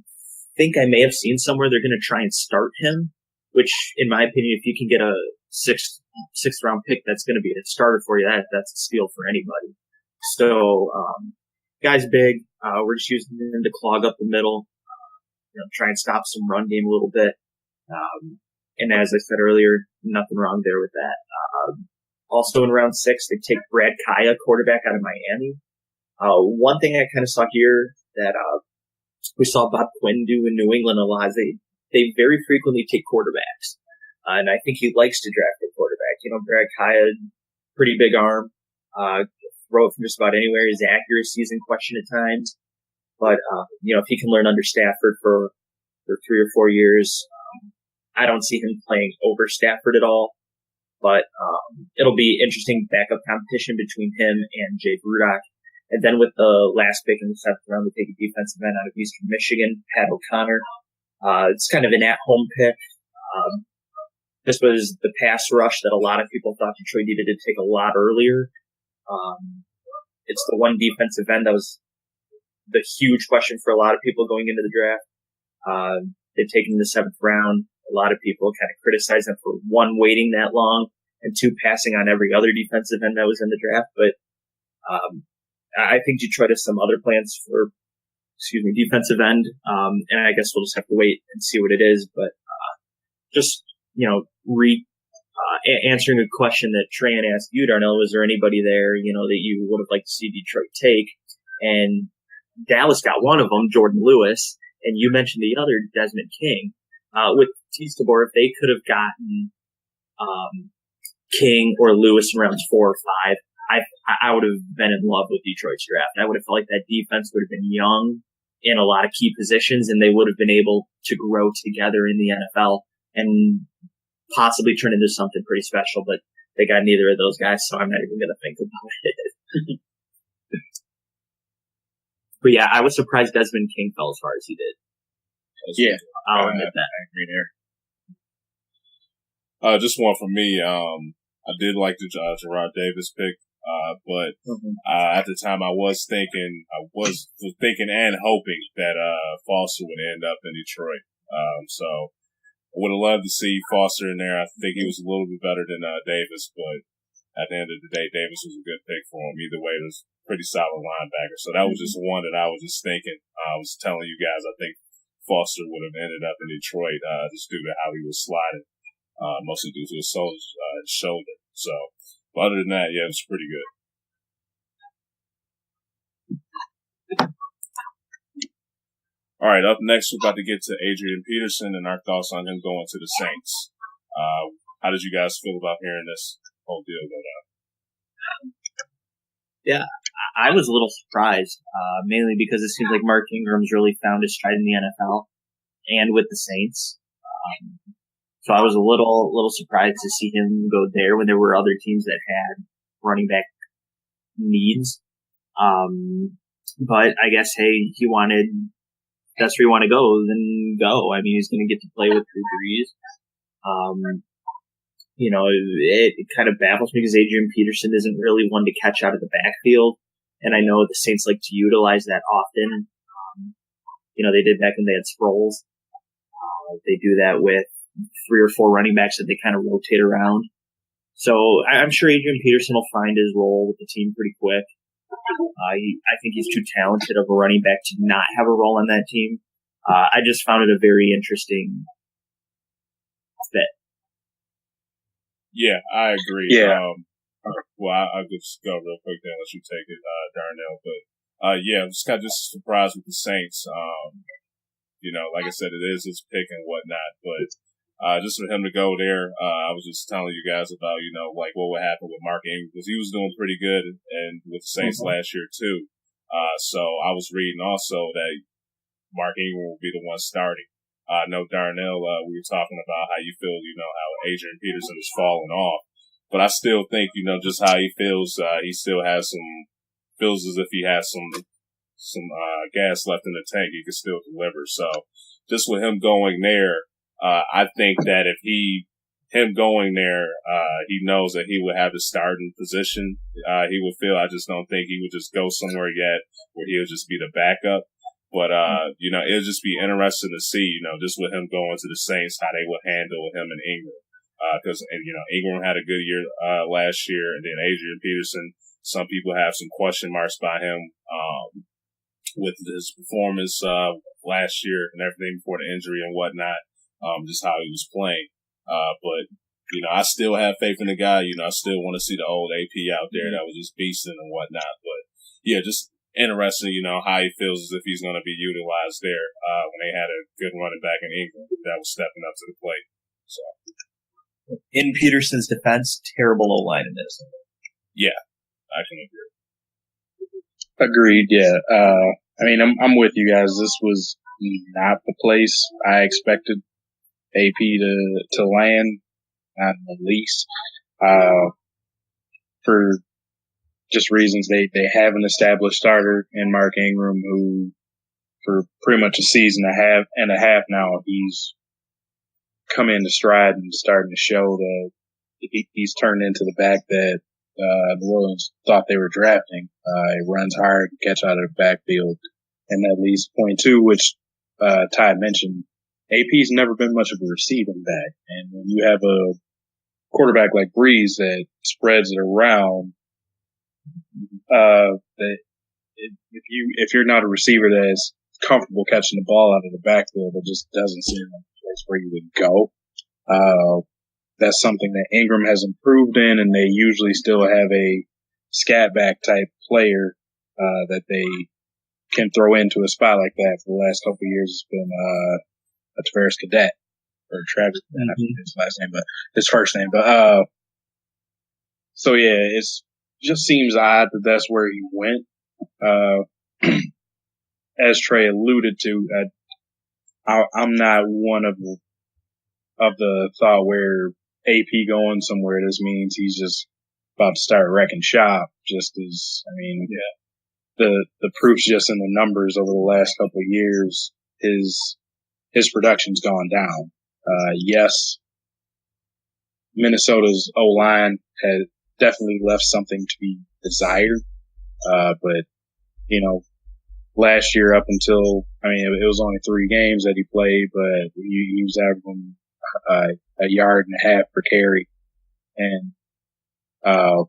think I may have seen somewhere they're going to try and start him, which, in my opinion, if you can get a sixth round pick, that's going to be a starter for you. That's a steal for anybody. So, guy's big. We're just using him to clog up the middle, try and stop some run game a little bit. And as I said earlier, nothing wrong there with that. Also in round 6, they take Brad Kaya, quarterback out of Miami. One thing I kind of saw here that we saw Bob Quinn do in New England a lot is they very frequently take quarterbacks. And I think he likes to draft a quarterback. Brad Kaya, pretty big arm, throw it from just about anywhere. His accuracy is in question at times. But, if he can learn under Stafford for 3 or 4 years, I don't see him playing over Stafford at all. But it'll be interesting backup competition between him and Jay Brudock. And then with the last pick in the 7th round, they take a defensive end out of Eastern Michigan, Pat O'Connor. It's kind of an at-home pick. This was the pass rush that a lot of people thought Detroit needed to take a lot earlier. It's the one defensive end that was the huge question for a lot of people going into the draft. They've taken the 7th round. A lot of people kind of criticize them for, 1, waiting that long, and 2, passing on every other defensive end that was in the draft. But I think Detroit has some other plans for, defensive end. And I guess we'll just have to wait and see what it is. But just, answering a question that Tran asked you, Darnell, was there anybody there, that you would have liked to see Detroit take? And Dallas got one of them, Jordan Lewis, and you mentioned the other, Desmond King. With Tabor, if they could have gotten King or Lewis in rounds 4 or 5, I would have been in love with Detroit's draft. I would have felt like that defense would have been young in a lot of key positions, and they would have been able to grow together in the NFL and possibly turn into something pretty special. But they got neither of those guys, so I'm not even going to think about it. But yeah, I was surprised Desmond King fell as far as he did. Yeah, I'll admit that. I agree there. Just one for me. I did like the Gerard Davis pick, but at the time I was thinking and hoping that Foster would end up in Detroit. So I would have loved to see Foster in there. I think he was a little bit better than Davis, but at the end of the day, Davis was a good pick for him. Either way, it was a pretty solid linebacker. So that was just one that I was just thinking. I was telling you guys, I think Foster would have ended up in Detroit just due to how he was sliding, mostly due to his shoulder. So, but other than that, yeah, it was pretty good. All right, up next, we're about to get to Adrian Peterson and our thoughts on him going to the Saints. How did you guys feel about hearing this whole deal go down? Yeah, I was a little surprised, mainly because it seems like Mark Ingram's really found his stride in the NFL and with the Saints. So I was a little surprised to see him go there when there were other teams that had running back needs. But I guess, hey, that's where you want to go, then go. I mean, he's going to get to play with Drew Brees. It kind of baffles me because Adrian Peterson isn't really one to catch out of the backfield. And I know the Saints like to utilize that often. They did back when they had Sproles. They do that with 3 or 4 running backs that they kind of rotate around. So I'm sure Adrian Peterson will find his role with the team pretty quick. I think he's too talented of a running back to not have a role on that team. I just found it a very interesting fit. Yeah, I agree. Yeah. I'll just go real quick then, let you take it, Darnell. But yeah, I'm just kind of surprised with the Saints. Like I said, it is his pick and whatnot, but just for him to go there, I was just telling you guys about, like what would happen with Mark Ingram, because he was doing pretty good and with the Saints last year too. So I was reading also that Mark Ingram will be the one starting. I know Darnell, we were talking about how you feel, how Adrian Peterson is falling off, but I still think, just how he feels, he still feels as if he has some gas left in the tank. He can still deliver. So just with him going there, I think that if him going there, he knows that he would have the starting position. He would feel, I just don't think he would just go somewhere yet where he'll just be the backup. But, it'll just be interesting to see, just with him going to the Saints, how they would handle him and Ingram. Ingram had a good year, last year, and then Adrian Peterson, some people have some question marks by him, with his performance, last year and everything before the injury and whatnot, just how he was playing. But I still have faith in the guy. I still want to see the old AP out there that was just beasting and whatnot. But yeah, just interesting, how he feels as if he's going to be utilized there, when they had a good running back in England that was stepping up to the plate. So. In Peterson's defense, terrible O-line in Minnesota. Yeah, I can agree. Agreed. Yeah. I'm with you guys. This was not the place I expected AP to land, not in the least. For just reasons they have an established starter in Mark Ingram, who for pretty much a season and a half now, he's come into stride and starting to show that he's turned into the back that the Williams thought they were drafting. He runs hard, catch out of the backfield, and that leads to point two, which Ty mentioned. AP's never been much of a receiving back, and when you have a quarterback like Breeze that spreads it around, that if you're not a receiver that's comfortable catching the ball out of the backfield, it just doesn't seem like a place where you would go. That's something that Ingram has improved in, and they usually still have a scat back type player that they can throw into a spot like that. For the last couple of years, it's been a Tavares Cadet or Travis. I forget his last name, but his first name. But so yeah, it just seems odd that that's where he went. As Trey alluded to, I'm not one of the thought where AP going somewhere, this means he's just about to start wrecking shop. The proof's just in the numbers over the last couple of years. His production's gone down. Yes, Minnesota's O-line has definitely left something to be desired. But last year up until, it was only 3 games that he played, but he was averaging a yard and a half per carry. And the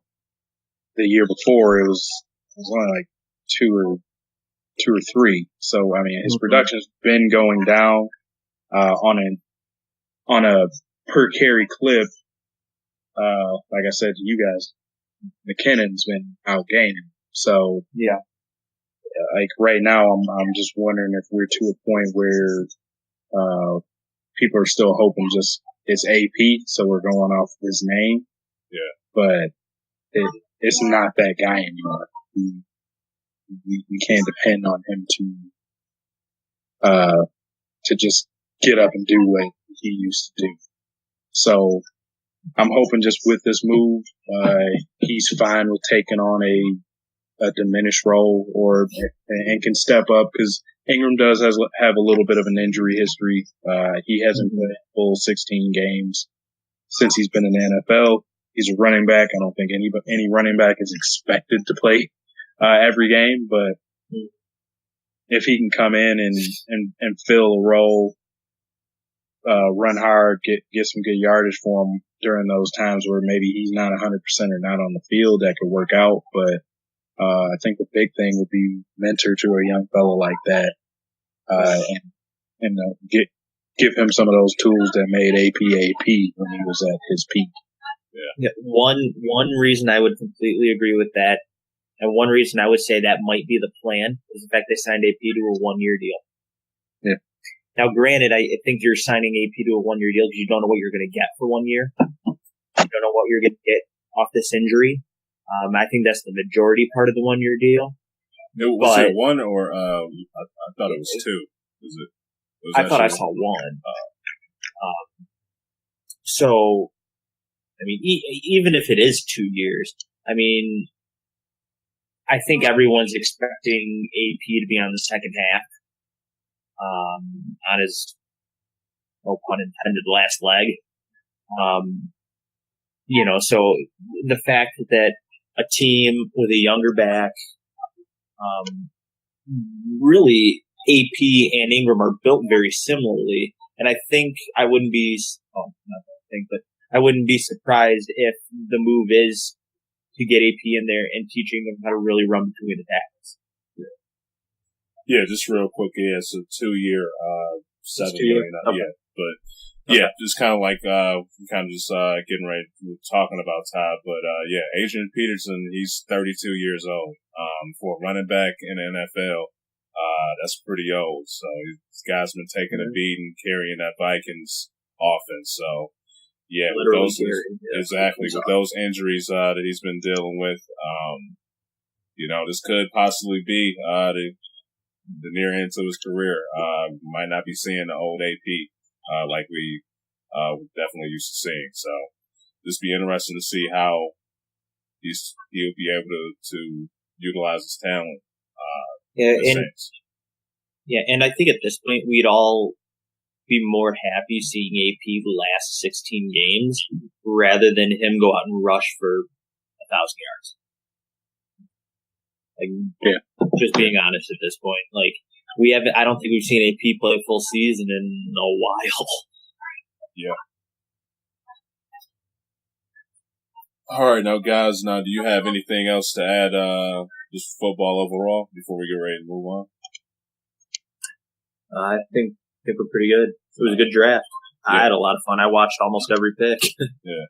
year before it was only like 2 or 3. So, his production's been going down on a per carry clip. Like I said to you guys, McKinnon's been outgaining. So, yeah. Like right now, I'm just wondering if we're to a point where people are still hoping just it's AP, so we're going off his name. Yeah. But it's not that guy anymore. You can't depend on him to just get up and do what he used to do. So I'm hoping just with this move, he's fine with taking on a diminished role and can step up, because Ingram does have a little bit of an injury history. He hasn't played full 16 games since he's been in the NFL. He's a running back. I don't think any running back is expected to play every game, but if he can come in and fill a role, run hard, get some good yardage for him during those times where maybe he's not 100% or not on the field, that could work out. But I think the big thing would be mentor to a young fellow like that, and give him some of those tools that made AP when he was at his peak. Yeah. One reason I would completely agree with that, and one reason I would say that might be the plan, is the fact they signed AP to a 1-year deal. Yeah. Now, granted, I think you're signing AP to a 1-year deal because you don't know what you're going to get for 1 year. You don't know what you're going to get off this injury. I think that's the majority part of the 1-year deal. Was it 1 or I thought it was 2? I thought I saw 1. So, even if it is 2 years, I think everyone's expecting AP to be on the second half. on his, no pun intended, last leg. So the fact that a team with a younger back, really AP and Ingram are built very similarly. And I think I wouldn't be, I wouldn't be surprised if the move is to get AP in there and teaching them how to really run between the tackles. Yeah, just real quick. Yeah, so 2-year, $7 million. Okay. Yeah, but yeah, just kind of like, kind of just, getting ready, talking about Todd, but, yeah, Adrian Peterson, he's 32 years old. For a running back in the NFL, that's pretty old. So this guy's been taking a beating, carrying that Vikings offense. So yeah, with those, exactly, with those injuries, that he's been dealing with, this could possibly be, the near end to his career. Might not be seeing the old AP, like we, definitely used to seeing. So just be interesting to see how he'll be able to utilize his talent. And I think at this point we'd all be more happy seeing AP last 16 games rather than him go out and rush for 1,000 yards. Just being honest at this point, I don't think we've seen AP play a full season in a while. Yeah. All right, now guys, do you have anything else to add, just football overall before we get ready to move on? I think we're pretty good. It was a good draft. Yeah. I had a lot of fun. I watched almost every pick. Yeah.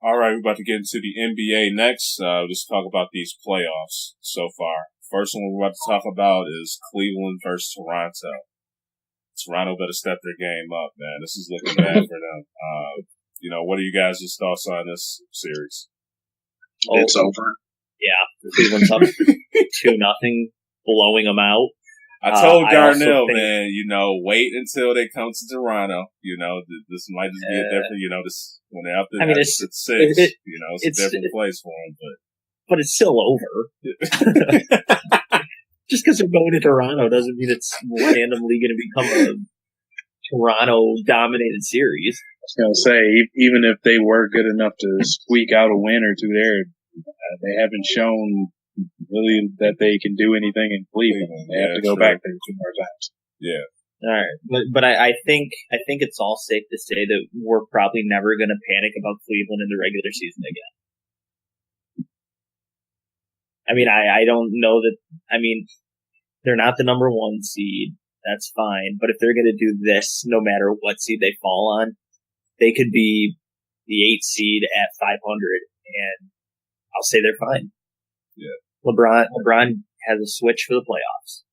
All right, we're about to get into the NBA next. Just talk about these playoffs so far. First one we're about to talk about is Cleveland versus Toronto. Toronto better step their game up, man. This is looking bad for them. What are you guys' thoughts on this series? It's over. Yeah, Cleveland's up 2-0, blowing them out. I told Darnell, man, wait until they come to Toronto. This might just be a different, this when they're up there, it's 6. It's a different place for them, but it's still over. Just because they're going to Toronto doesn't mean it's randomly going to become a Toronto-dominated series. I was going to say, even if they were good enough to squeak out a win or two there, they haven't shown really that they can do anything in Cleveland. They have to go back there 2 more times. Yeah. All right. But I think it's all safe to say that we're probably never going to panic about Cleveland in the regular season again. I mean, I don't know that. I mean, they're not the number 1 seed. That's fine. But if they're going to do this, no matter what seed they fall on, they could be the 8th seed at 500, and I'll say they're fine. Yeah. LeBron has a switch for the playoffs,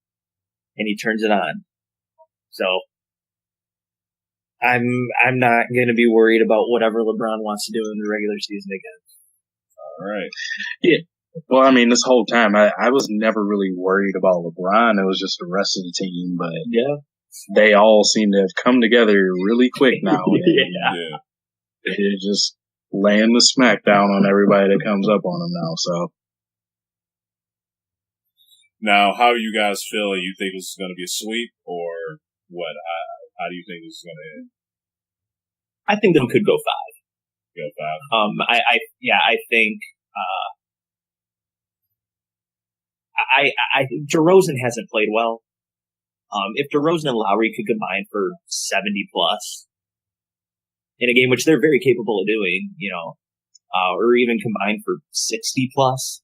and he turns it on. So I'm not going to be worried about whatever LeBron wants to do in the regular season again. All right. Yeah. Well, I mean, this whole time, I was never really worried about LeBron. It was just the rest of the team, but yeah, they all seem to have come together really quick now. Yeah. They're just laying the smack down on everybody that comes up on them now, so. Now, how are you guys feeling? You think this is going to be a sweep, or what? How do you think this is going to end? I think they could go 5. Go 5. I think. DeRozan hasn't played well. If DeRozan and Lowry could combine for 70 plus in a game, which they're very capable of doing, or even combine for 60 plus,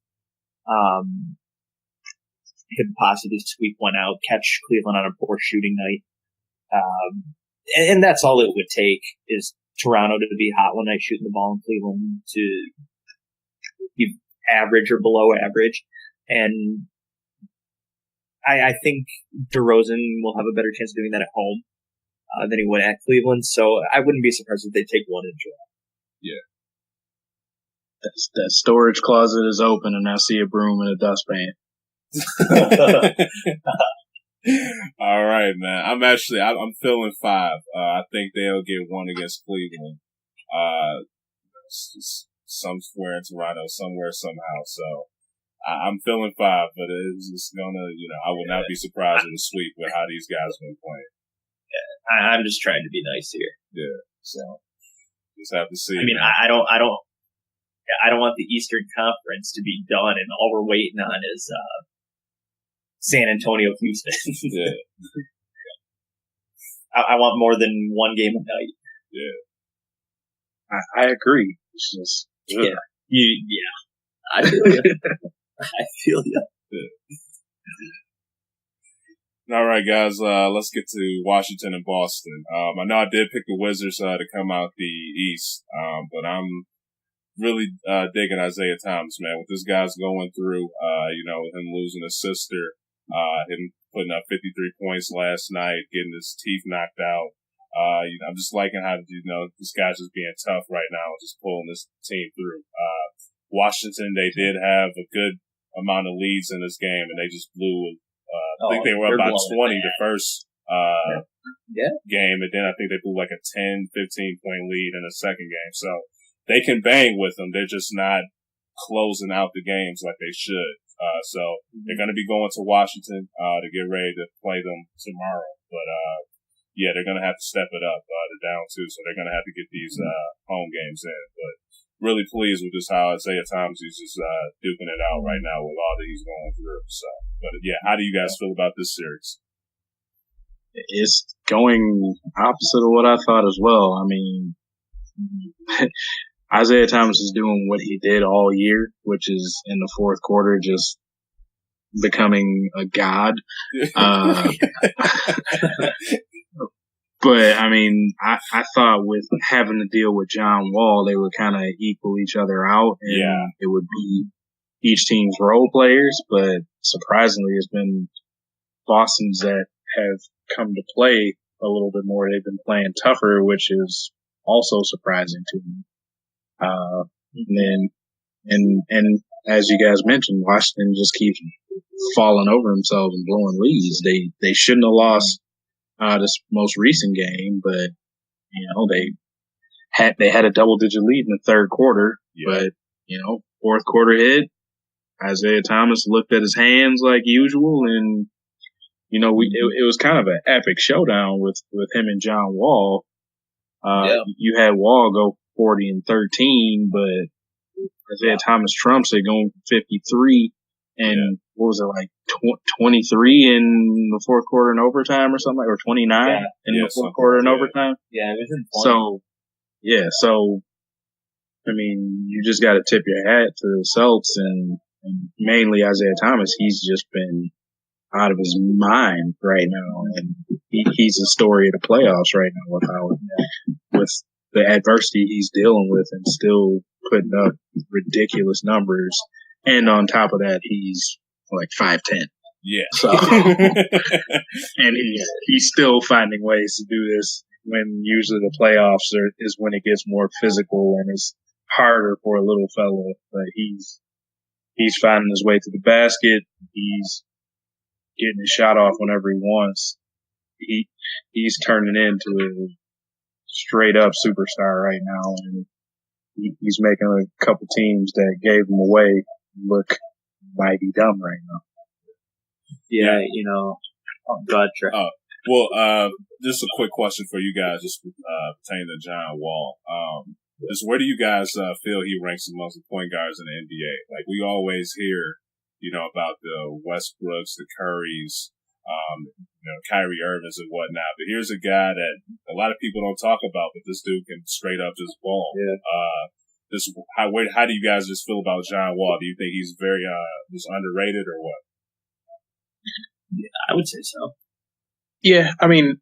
could possibly sweep one out, catch Cleveland on a poor shooting night. And that's all it would take is Toronto to be hot one night shooting the ball in Cleveland to be average or below average. And I think DeRozan will have a better chance of doing that at home than he would at Cleveland. So I wouldn't be surprised if they take one in draw. Yeah. That storage closet is open and I see a broom and a dustpan. All right, man. I'm feeling 5. I think they'll get one against Cleveland. Somewhere in Toronto, somewhere, somehow. So I'm feeling 5, but it's just gonna, I would not be surprised with a sweep with how these guys have been playing. I'm just trying to be nice here. Yeah, so just have to see. I mean, I don't want the Eastern Conference to be done, and all we're waiting on is San Antonio, Houston. Yeah. I want more than one game a night. Yeah. I agree. It's just yeah. I feel you. I feel you. All right, guys. Let's get to Washington and Boston. I know I did pick the Wizards to come out the East, but I'm really digging Isaiah Thomas, man. What this guy's going through, him losing his sister, him putting up 53 points last night, getting his teeth knocked out. I'm just liking how this guy's just being tough right now, just pulling this team through. Washington, they did have a good amount of leads in this game, and they just blew. I think they were about 20 the first game, and then I think they blew like a 10, 15 point lead in the second game. So they can bang with them. They're just not closing out the games like they should. So they're going to be going to Washington to get ready to play them tomorrow. But they're going to have to step it up. They're down 2, so they're going to have to get these home games in. But really pleased with just how Isaiah Thomas is just duking it out right now with all that he's going through. So, but how do you guys feel about this series? It's going opposite of what I thought as well. I mean, Isaiah Thomas is doing what he did all year, which is in the fourth quarter just becoming a god. But, I mean, I thought with having to deal with John Wall, they would kind of equal each other out, and it would be each team's role players. But surprisingly, it's been Boston's that have come to play a little bit more. They've been playing tougher, which is also surprising to me. And as you guys mentioned, Washington just keeps falling over themselves and blowing leads. They shouldn't have lost this most recent game, but they had a double-digit lead in the third quarter. But fourth quarter hit. Isaiah Thomas looked at his hands like usual, and it was kind of an epic showdown with him and John Wall. You had Wall go 40 and 13, but Isaiah Thomas trumps it, going 53, and what was it, like 23 in the fourth quarter in overtime or something, or 29 in the fourth quarter in overtime? Yeah, it was important. So, I mean, you just got to tip your hat to the Celtics and mainly Isaiah Thomas. He's just been out of his mind right now, and he's the story of the playoffs right now with the adversity he's dealing with and still putting up ridiculous numbers. And on top of that, he's like 5'10". Yeah. So, and he's still finding ways to do this when usually the playoffs is when it gets more physical and it's harder for a little fella. But he's finding his way to the basket. He's getting his shot off whenever he wants. He's turning into a straight up superstar right now, and he's making a couple teams that gave him away look mighty dumb right now. Yeah, God, Trey. Just a quick question for you guys, just pertaining to John Wall. Is where do you guys feel he ranks amongst the point guards in the NBA? Like, we always hear, about the Westbrooks, the Currys, Kyrie Irvings and whatnot. But here's a guy that a lot of people don't talk about, but this dude can straight up just ball. How do you guys just feel about John Wall? Do you think he's very just underrated or what? Yeah, I would say so. Yeah, I mean,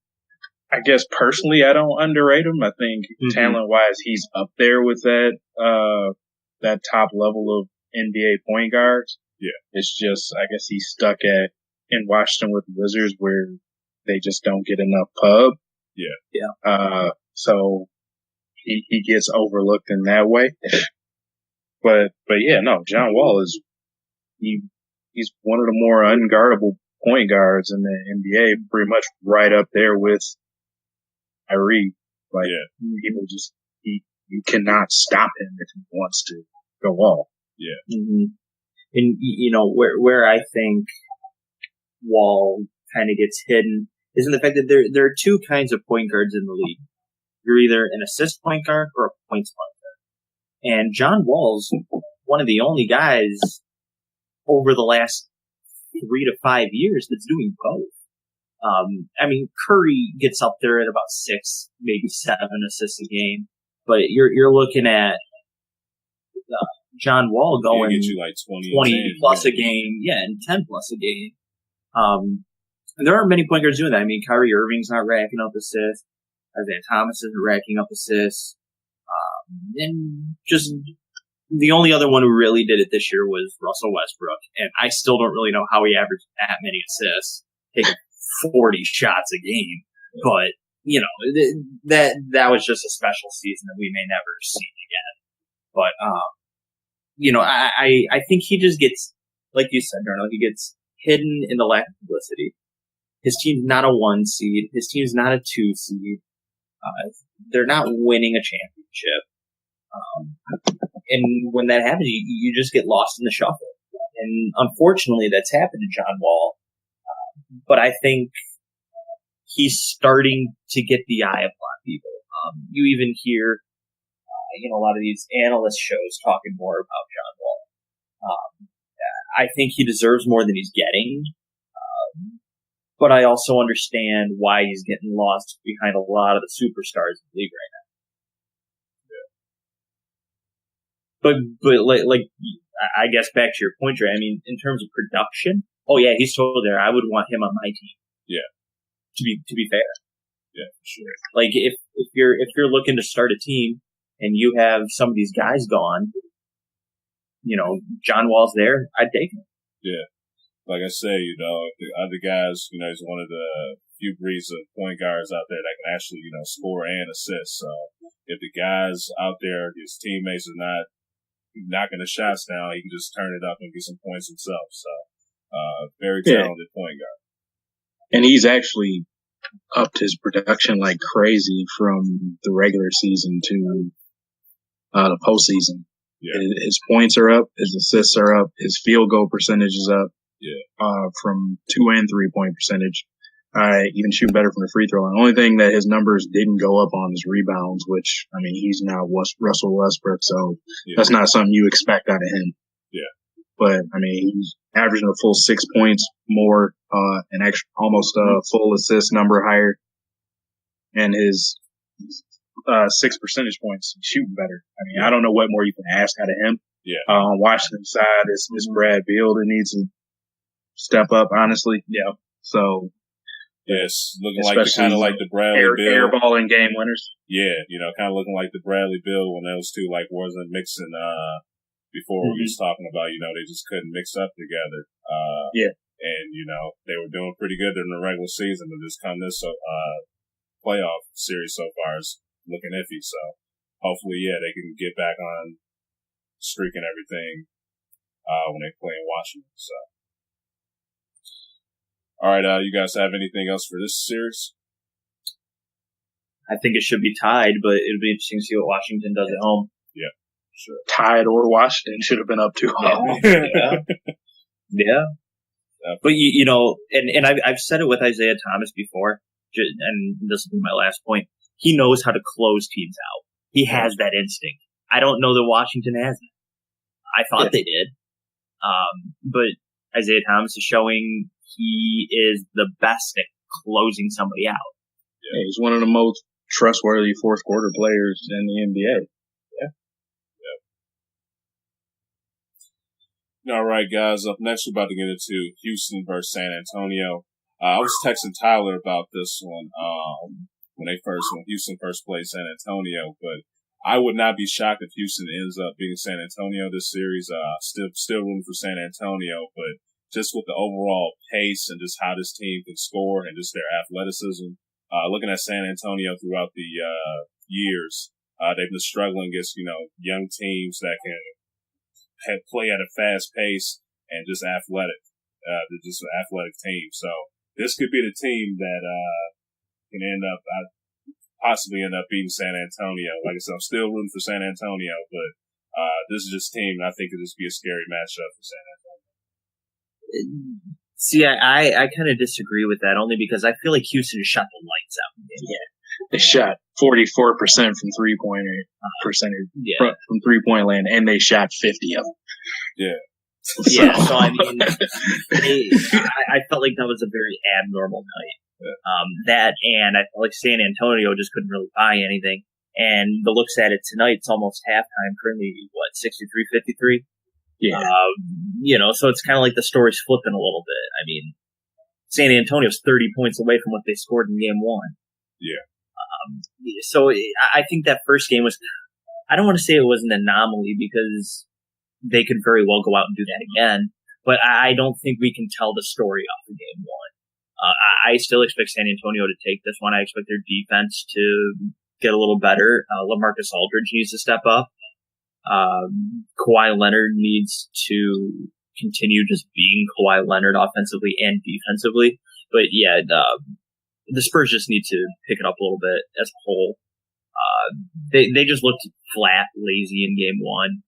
I guess personally, I don't underrate him. I think talent-wise, he's up there with that top level of NBA point guards. Yeah, it's just I guess he's stuck in Washington with the Wizards where they just don't get enough pub. Yeah. So he gets overlooked in that way. But John Wall he's one of the more unguardable point guards in the NBA, pretty much right up there with Kyrie. People just you cannot stop him if he wants to go off. Yeah. Mm-hmm. And, where I think Wall kind of gets hidden is in the fact that there are two kinds of point guards in the league. You're either an assist point guard or a points point guard. And John Wall's one of the only guys over the last 3 to 5 years that's doing both. Curry gets up there at about 6, maybe 7 assists a game, but you're looking at John Wall going get you like 20 plus a game, and 10 plus a game. And there aren't many point guards doing that. Kyrie Irving's not racking up assists. Isaiah Thomas isn't racking up assists. And just the only other one who really did it this year was Russell Westbrook, and I still don't really know how he averaged that many assists, taking 40 shots a game. But that was just a special season that we may never see again. But I think he just gets, like you said, Darnell, he gets hidden in the lack of publicity. His team's not a 1 seed. His team's not a 2 seed. They're not winning a championship. And when that happens, you just get lost in the shuffle. And unfortunately, that's happened to John Wall. But I think he's starting to get the eye of a lot of people. You even hear, a lot of these analyst shows talking more about John Wall. I think he deserves more than he's getting. But I also understand why he's getting lost behind a lot of the superstars in the league right now. But like I guess back to your point, Trey. In terms of production, he's totally there. I would want him on my team. Yeah. To be fair. Yeah, for sure. Like if you're looking to start a team and you have some of these guys gone, John Wall's there, I'd take him. Yeah. Like I say, the other guys, he's one of the few breeds of point guards out there that can actually, score and assist. So if the guys out there, his teammates are not knocking the shots down, he can just turn it up and get some points himself. So, very talented point guard. And he's actually upped his production like crazy from the regular season to the postseason. Yeah. His points are up, his assists are up, his field goal percentage is up. Yeah. From 2 and 3 point percentage. Even shooting better from the free throw line. The only thing that his numbers didn't go up on is rebounds, which, he's now Russell Westbrook, so that's not something you expect out of him. Yeah. But, he's averaging a full 6 points more, an extra, almost a full assist number higher. And his 6 percentage points shooting better. I don't know what more you can ask out of him. Yeah. On Washington's side, it's Brad Beal that needs to step up, honestly. Yeah. So. Yes, looking kind of like the Bradley Beal. Airballing game winners. Yeah, kind of looking like the Bradley Beal when those two wasn't mixing, before we was talking about, they just couldn't mix up together. Yeah. And, they were doing pretty good during the regular season, but just come this, playoff series so far is looking iffy. So hopefully, they can get back on streak and everything, when they play in Washington. So. All right, you guys have anything else for this series? I think it should be tied, but it'll be interesting to see what Washington does at home. Yeah, sure. Tied or Washington should have been up 2-0. Yeah. But and I've said it with Isaiah Thomas before, and this will be my last point. He knows how to close teams out. He has that instinct. I don't know that Washington has it. I thought they did, but Isaiah Thomas is showing he is the best at closing somebody out. Yeah, he's one of the most trustworthy fourth quarter players in the NBA. Yeah. All right, guys. Up next, we're about to get into Houston versus San Antonio. I was texting Tyler about this one when Houston first played San Antonio, but I would not be shocked if Houston ends up beating San Antonio this series. Still rooting for San Antonio, but just with the overall pace and just how this team can score and just their athleticism. Looking at San Antonio throughout the years, they've been struggling against, young teams that can play at a fast pace and just athletic. They're just an athletic team. So this could be the team that can possibly end up beating San Antonio. Like I said, I'm still rooting for San Antonio, but this is just a team that I think could just be a scary matchup for San Antonio. See, I kind of disagree with that only because I feel like Houston shot the lights out. Yeah, they shot 44% from 3-pointer percentage from 3-point land, and they shot 50 of them. Yeah. Yeah, so I mean, I felt like that was a very abnormal night. Yeah. That and I felt like San Antonio just couldn't really buy anything. And the looks at it tonight, it's almost halftime. Currently, 63-53? Yeah. So it's kind of like the story's flipping a little bit. I mean, San Antonio's 30 points away from what they scored in game one. Yeah. So I think that first game was, I don't want to say it was an anomaly because they could very well go out and do that again, but I don't think we can tell the story off of game one. I still expect San Antonio to take this one. I expect their defense to get a little better. LaMarcus Aldridge needs to step up. Kawhi Leonard needs to continue just being Kawhi Leonard offensively and defensively. But yeah, the Spurs just need to pick it up a little bit as a whole. They just looked flat, lazy in game one.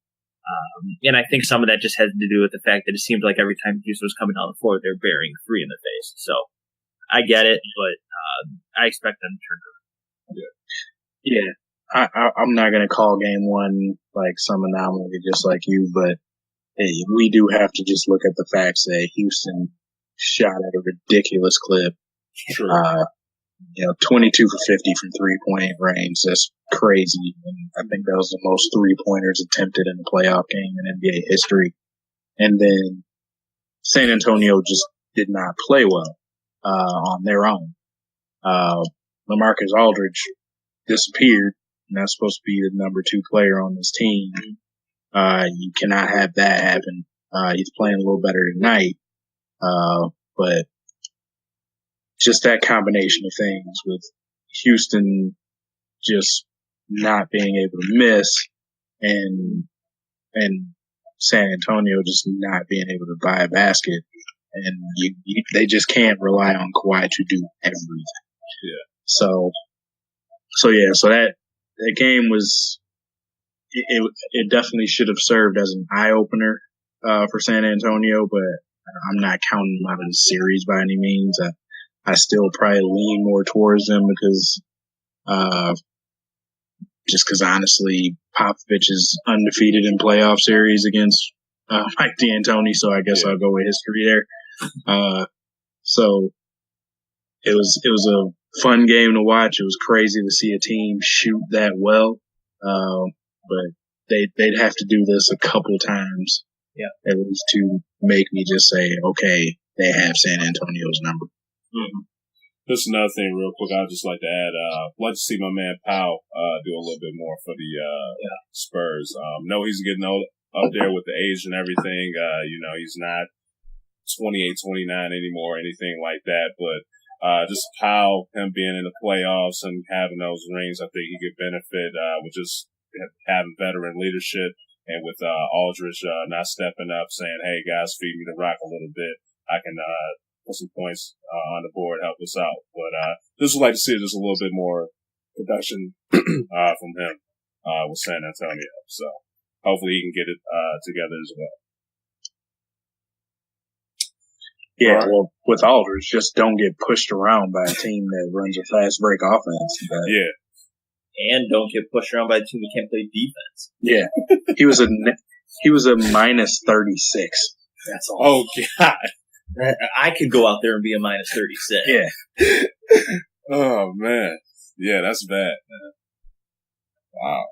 And I think some of that just has to do with the fact that it seemed like every time Houston was coming down the floor, they're burying a three in the face. So I get it, but I expect them to turn around. Yeah. I'm not going to call game one like some anomaly just like you, but hey, we do have to just look at the facts that Houston shot at a ridiculous clip. Sure. 22 for 50 from 3-point range. That's crazy. And I think that was the most 3-pointers attempted in a playoff game in NBA history. And then San Antonio just did not play well on their own. LaMarcus Aldridge disappeared, and that's supposed to be the number 2 player on this team. You cannot have that happen. He's playing a little better tonight, but just that combination of things with Houston just not being able to miss and San Antonio just not being able to buy a basket, and they just can't rely on Kawhi to do everything. Yeah. So that game was it definitely should have served as an eye opener for San Antonio, but I'm not counting them out of the series by any means. I still probably lean more towards them because honestly, Popovich is undefeated in playoff series against Mike D'Antoni, so I guess I'll go with history there. So it was a fun game to watch. It was crazy to see a team shoot that well, but they'd have to do this a couple times, at least to make me just say, okay, they have San Antonio's number. Mm-hmm. Just another thing real quick, I'd just like to add, I'd like to see my man Powell, do a little bit more for the, Spurs. No, he's getting up there with the age and everything. He's not 28, 29 anymore, anything like that, but, just Powell, him being in the playoffs and having those rings, I think he could benefit, with just having veteran leadership and with, Aldridge, not stepping up saying, hey guys, feed me the rock a little bit. I can, put some points on the board, help us out. But just would like to see just a little bit more production from him with San Antonio. So hopefully he can get it together as well. Yeah, well, with Aldridge, just don't get pushed around by a team that runs a fast break offense. Yeah. And don't get pushed around by a team that can't play defense. Yeah. He was a minus 36. That's all. Oh, God. I could go out there and be a minus 36. Yeah. Oh, man. Yeah, that's bad, man. Wow.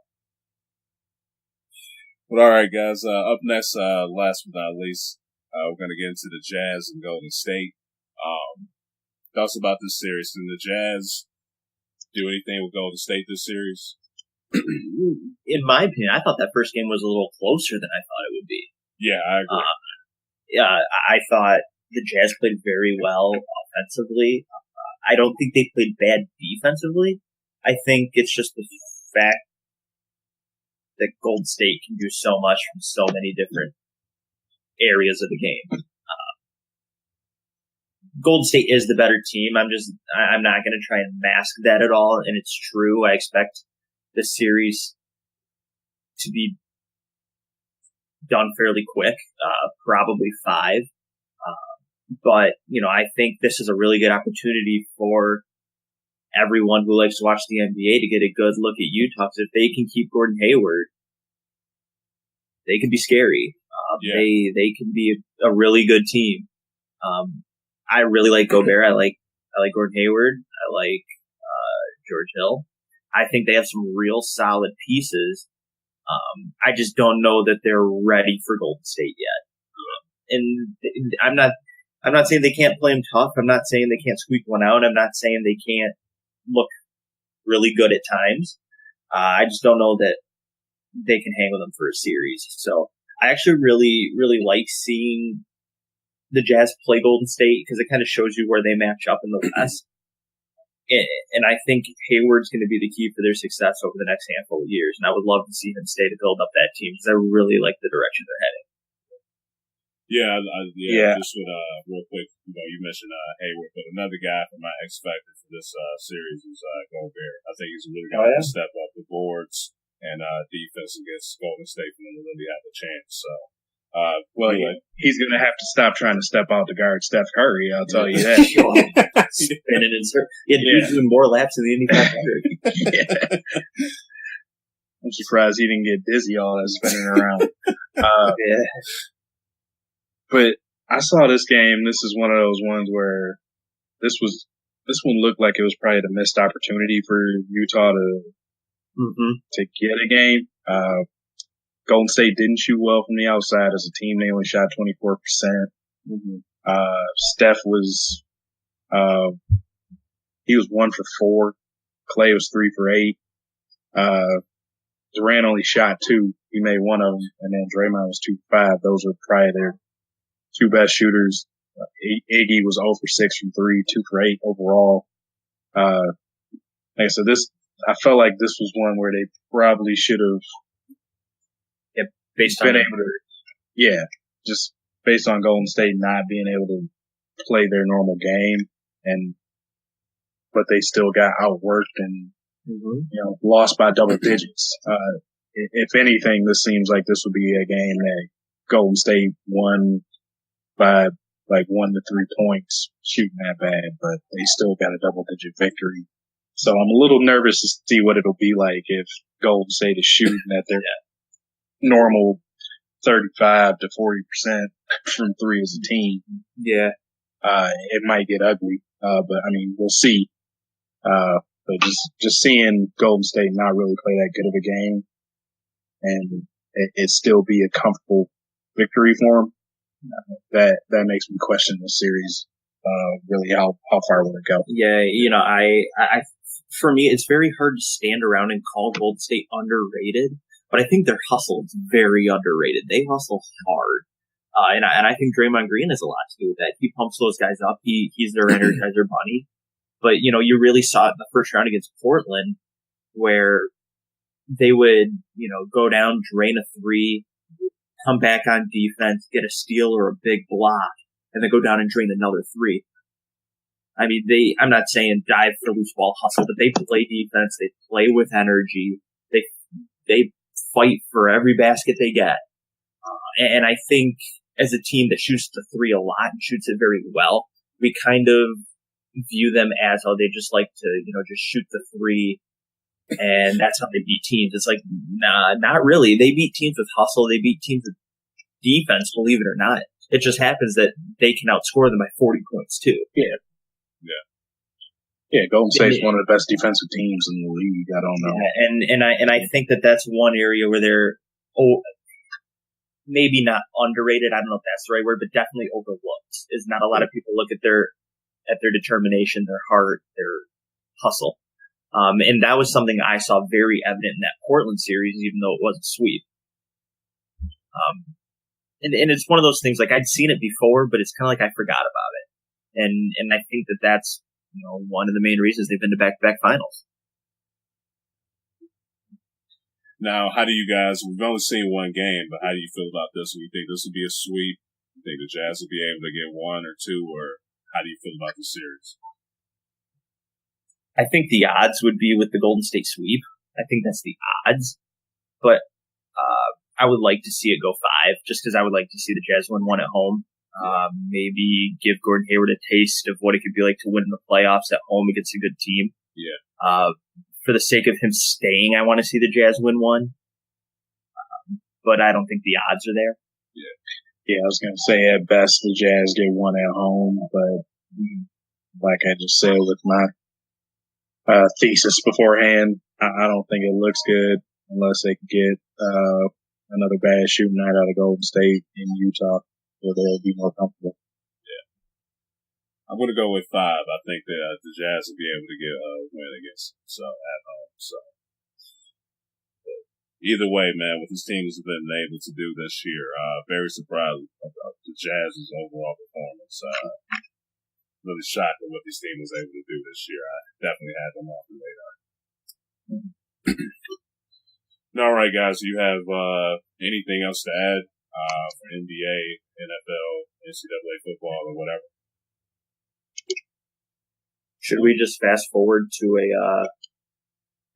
But all right, guys. Up next, last but not least, we're going to get into the Jazz and Golden State. Thoughts about this series. Can the Jazz do anything with Golden State this series? In my opinion, I thought that first game was a little closer than I thought it would be. Yeah, I agree. I thought the Jazz played very well offensively. I don't think they played bad defensively. I think it's just the fact that Golden State can do so much from so many different areas of the game. Golden State is the better team. I'm not going to try and mask that at all. And it's true. I expect the series to be done fairly quick, probably 5. But, I think this is a really good opportunity for everyone who likes to watch the NBA to get a good look at Utah. Because if they can keep Gordon Hayward, they can be scary. They can be a really good team. I really like Gobert. I like Gordon Hayward. I like George Hill. I think they have some real solid pieces. I just don't know that they're ready for Golden State yet. And I'm not saying they can't play them tough. I'm not saying they can't squeak one out. I'm not saying they can't look really good at times. I just don't know that they can hang with them for a series. So I actually really, really like seeing the Jazz play Golden State because it kind of shows you where they match up in the West. And I think Hayward's going to be the key for their success over the next handful of years. And I would love to see him stay to build up that team because I really like the direction they're heading. Yeah. Just with, real quick, you mentioned Hayward, but another guy for my X factor for this series is Gobert. I think he's really going to step up the boards and defense against Golden State for them to really have a chance. So, he's going to have to stop trying to step out to guard Steph Curry. I'll tell you that. Spinning and he's doing more laps in the Indy 500. I'm surprised he didn't get dizzy all that spinning around. But I saw this game. This is one of those ones where this one looked like it was probably the missed opportunity for Utah to get a game. Golden State didn't shoot well from the outside as a team. They only shot 24%. Steph was, he was 1 for 4. Clay was 3 for 8. Durant only shot 2. He made 1 of them. And then Draymond was 2 for 5. Those were probably their 2 best shooters. Iggy was 0 for 6 from 3, 2 for 8 overall. Like I said, I felt like this was one where they probably should have been able to, just based on Golden State not being able to play their normal game, but they still got outworked and lost by double digits. If anything, this seems like this would be a game that Golden State won by like 1 to 3 points, shooting that bad, but they still got a double-digit victory. So I'm a little nervous to see what it'll be like if Golden State is shooting at their normal 35 to 40% from 3 as a team. Yeah. It might get ugly, but I mean, we'll see. But just seeing Golden State not really play that good of a game and it still be a comfortable victory for them, that makes me question the series, really how far will it go? Yeah, I for me, it's very hard to stand around and call Golden State underrated, but I think their hustle is very underrated. They hustle hard. And I think Draymond Green has a lot to do with that. He pumps those guys up. He's their energizer bunny. But, you really saw it in the first round against Portland where they would, go down, drain a 3, come back on defense, get a steal or a big block, and then go down and drain another 3. I mean, I'm not saying dive for loose ball hustle, but they play defense. They play with energy. They fight for every basket they get. And I think as a team that shoots the 3 a lot and shoots it very well, we kind of view them as, they just like to, just shoot the 3 and that's how they beat teams. It's like, nah, not really. They beat teams with hustle. They beat teams with defense, believe it or not. It just happens that they can outscore them by 40 points too. Yeah, Golden State's one of the best defensive teams in the league. I don't know. Yeah, and I think that's one area where they're maybe not underrated. I don't know if that's the right word, but definitely overlooked. Is not a lot of people look at their determination, their heart, their hustle. And that was something I saw very evident in that Portland series, even though it wasn't sweep. And it's one of those things, like I'd seen it before, but it's kind of like I forgot about it. And I think that's, one of the main reasons they've been to back-to-back finals. Now, how do you guys, we've only seen one game, but how do you feel about this? Do you think this will be a sweep? Do you think the Jazz will be able to get 1 or 2, or how do you feel about the series? I think the odds would be with the Golden State sweep. I think that's the odds. But I would like to see it go 5, just because I would like to see the Jazz win 1 at home. Maybe give Gordon Hayward a taste of what it could be like to win in the playoffs at home against a good team. Yeah. For the sake of him staying, I want to see the Jazz win one. But I don't think the odds are there. Yeah, I was going to say at best the Jazz get one at home, but like I just said with my thesis beforehand, I don't think it looks good unless they can get another bad shooting night out of Golden State in Utah, where they'll be more comfortable. Yeah, I'm going to go with 5. I think that the Jazz will be able to get a win against at home. So either way, man, what this team has been able to do this year, very surprised about the Jazz's overall performance. Really shocked at what this team was able to do this year. I definitely had them off the radar. All right, guys, you have anything else to add for NBA, NFL, NCAA football, or whatever? Should we just fast forward to a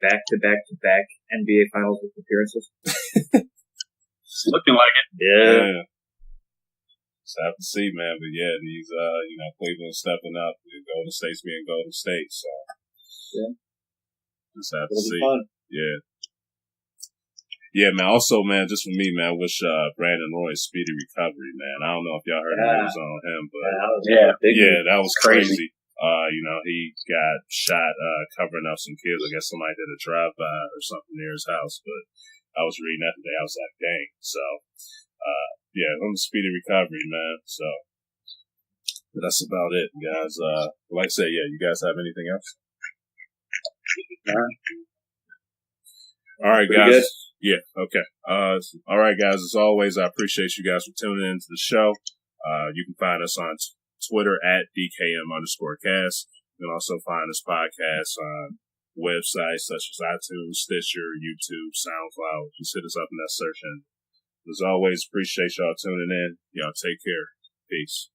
back-to-back-to-back NBA Finals appearances? It's looking like it. Yeah. Just have to see, man. But yeah, these, Cleveland stepping up. Golden State's being Golden State. So, yeah. Just have to It'll see. be fun. Yeah. Yeah, man. Also, man, just for me, man, I wish Brandon Roy a speedy recovery, man. I don't know if y'all heard the news on him, but that was crazy. He got shot covering up some kids. I guess somebody did a drive-by or something near his house, but I was reading that today. I was like, dang. So, on the speedy recovery, man. So, that's about it, guys. Like I said, you guys have anything else? All right, guys. Good. Yeah, okay. All right, guys. As always, I appreciate you guys for tuning into the show. You can find us on Twitter at DKM_cast. You can also find this podcast on websites such as iTunes, Stitcher, YouTube, SoundCloud. Just hit us up in that search engine. As always, appreciate y'all tuning in. Y'all take care. Peace.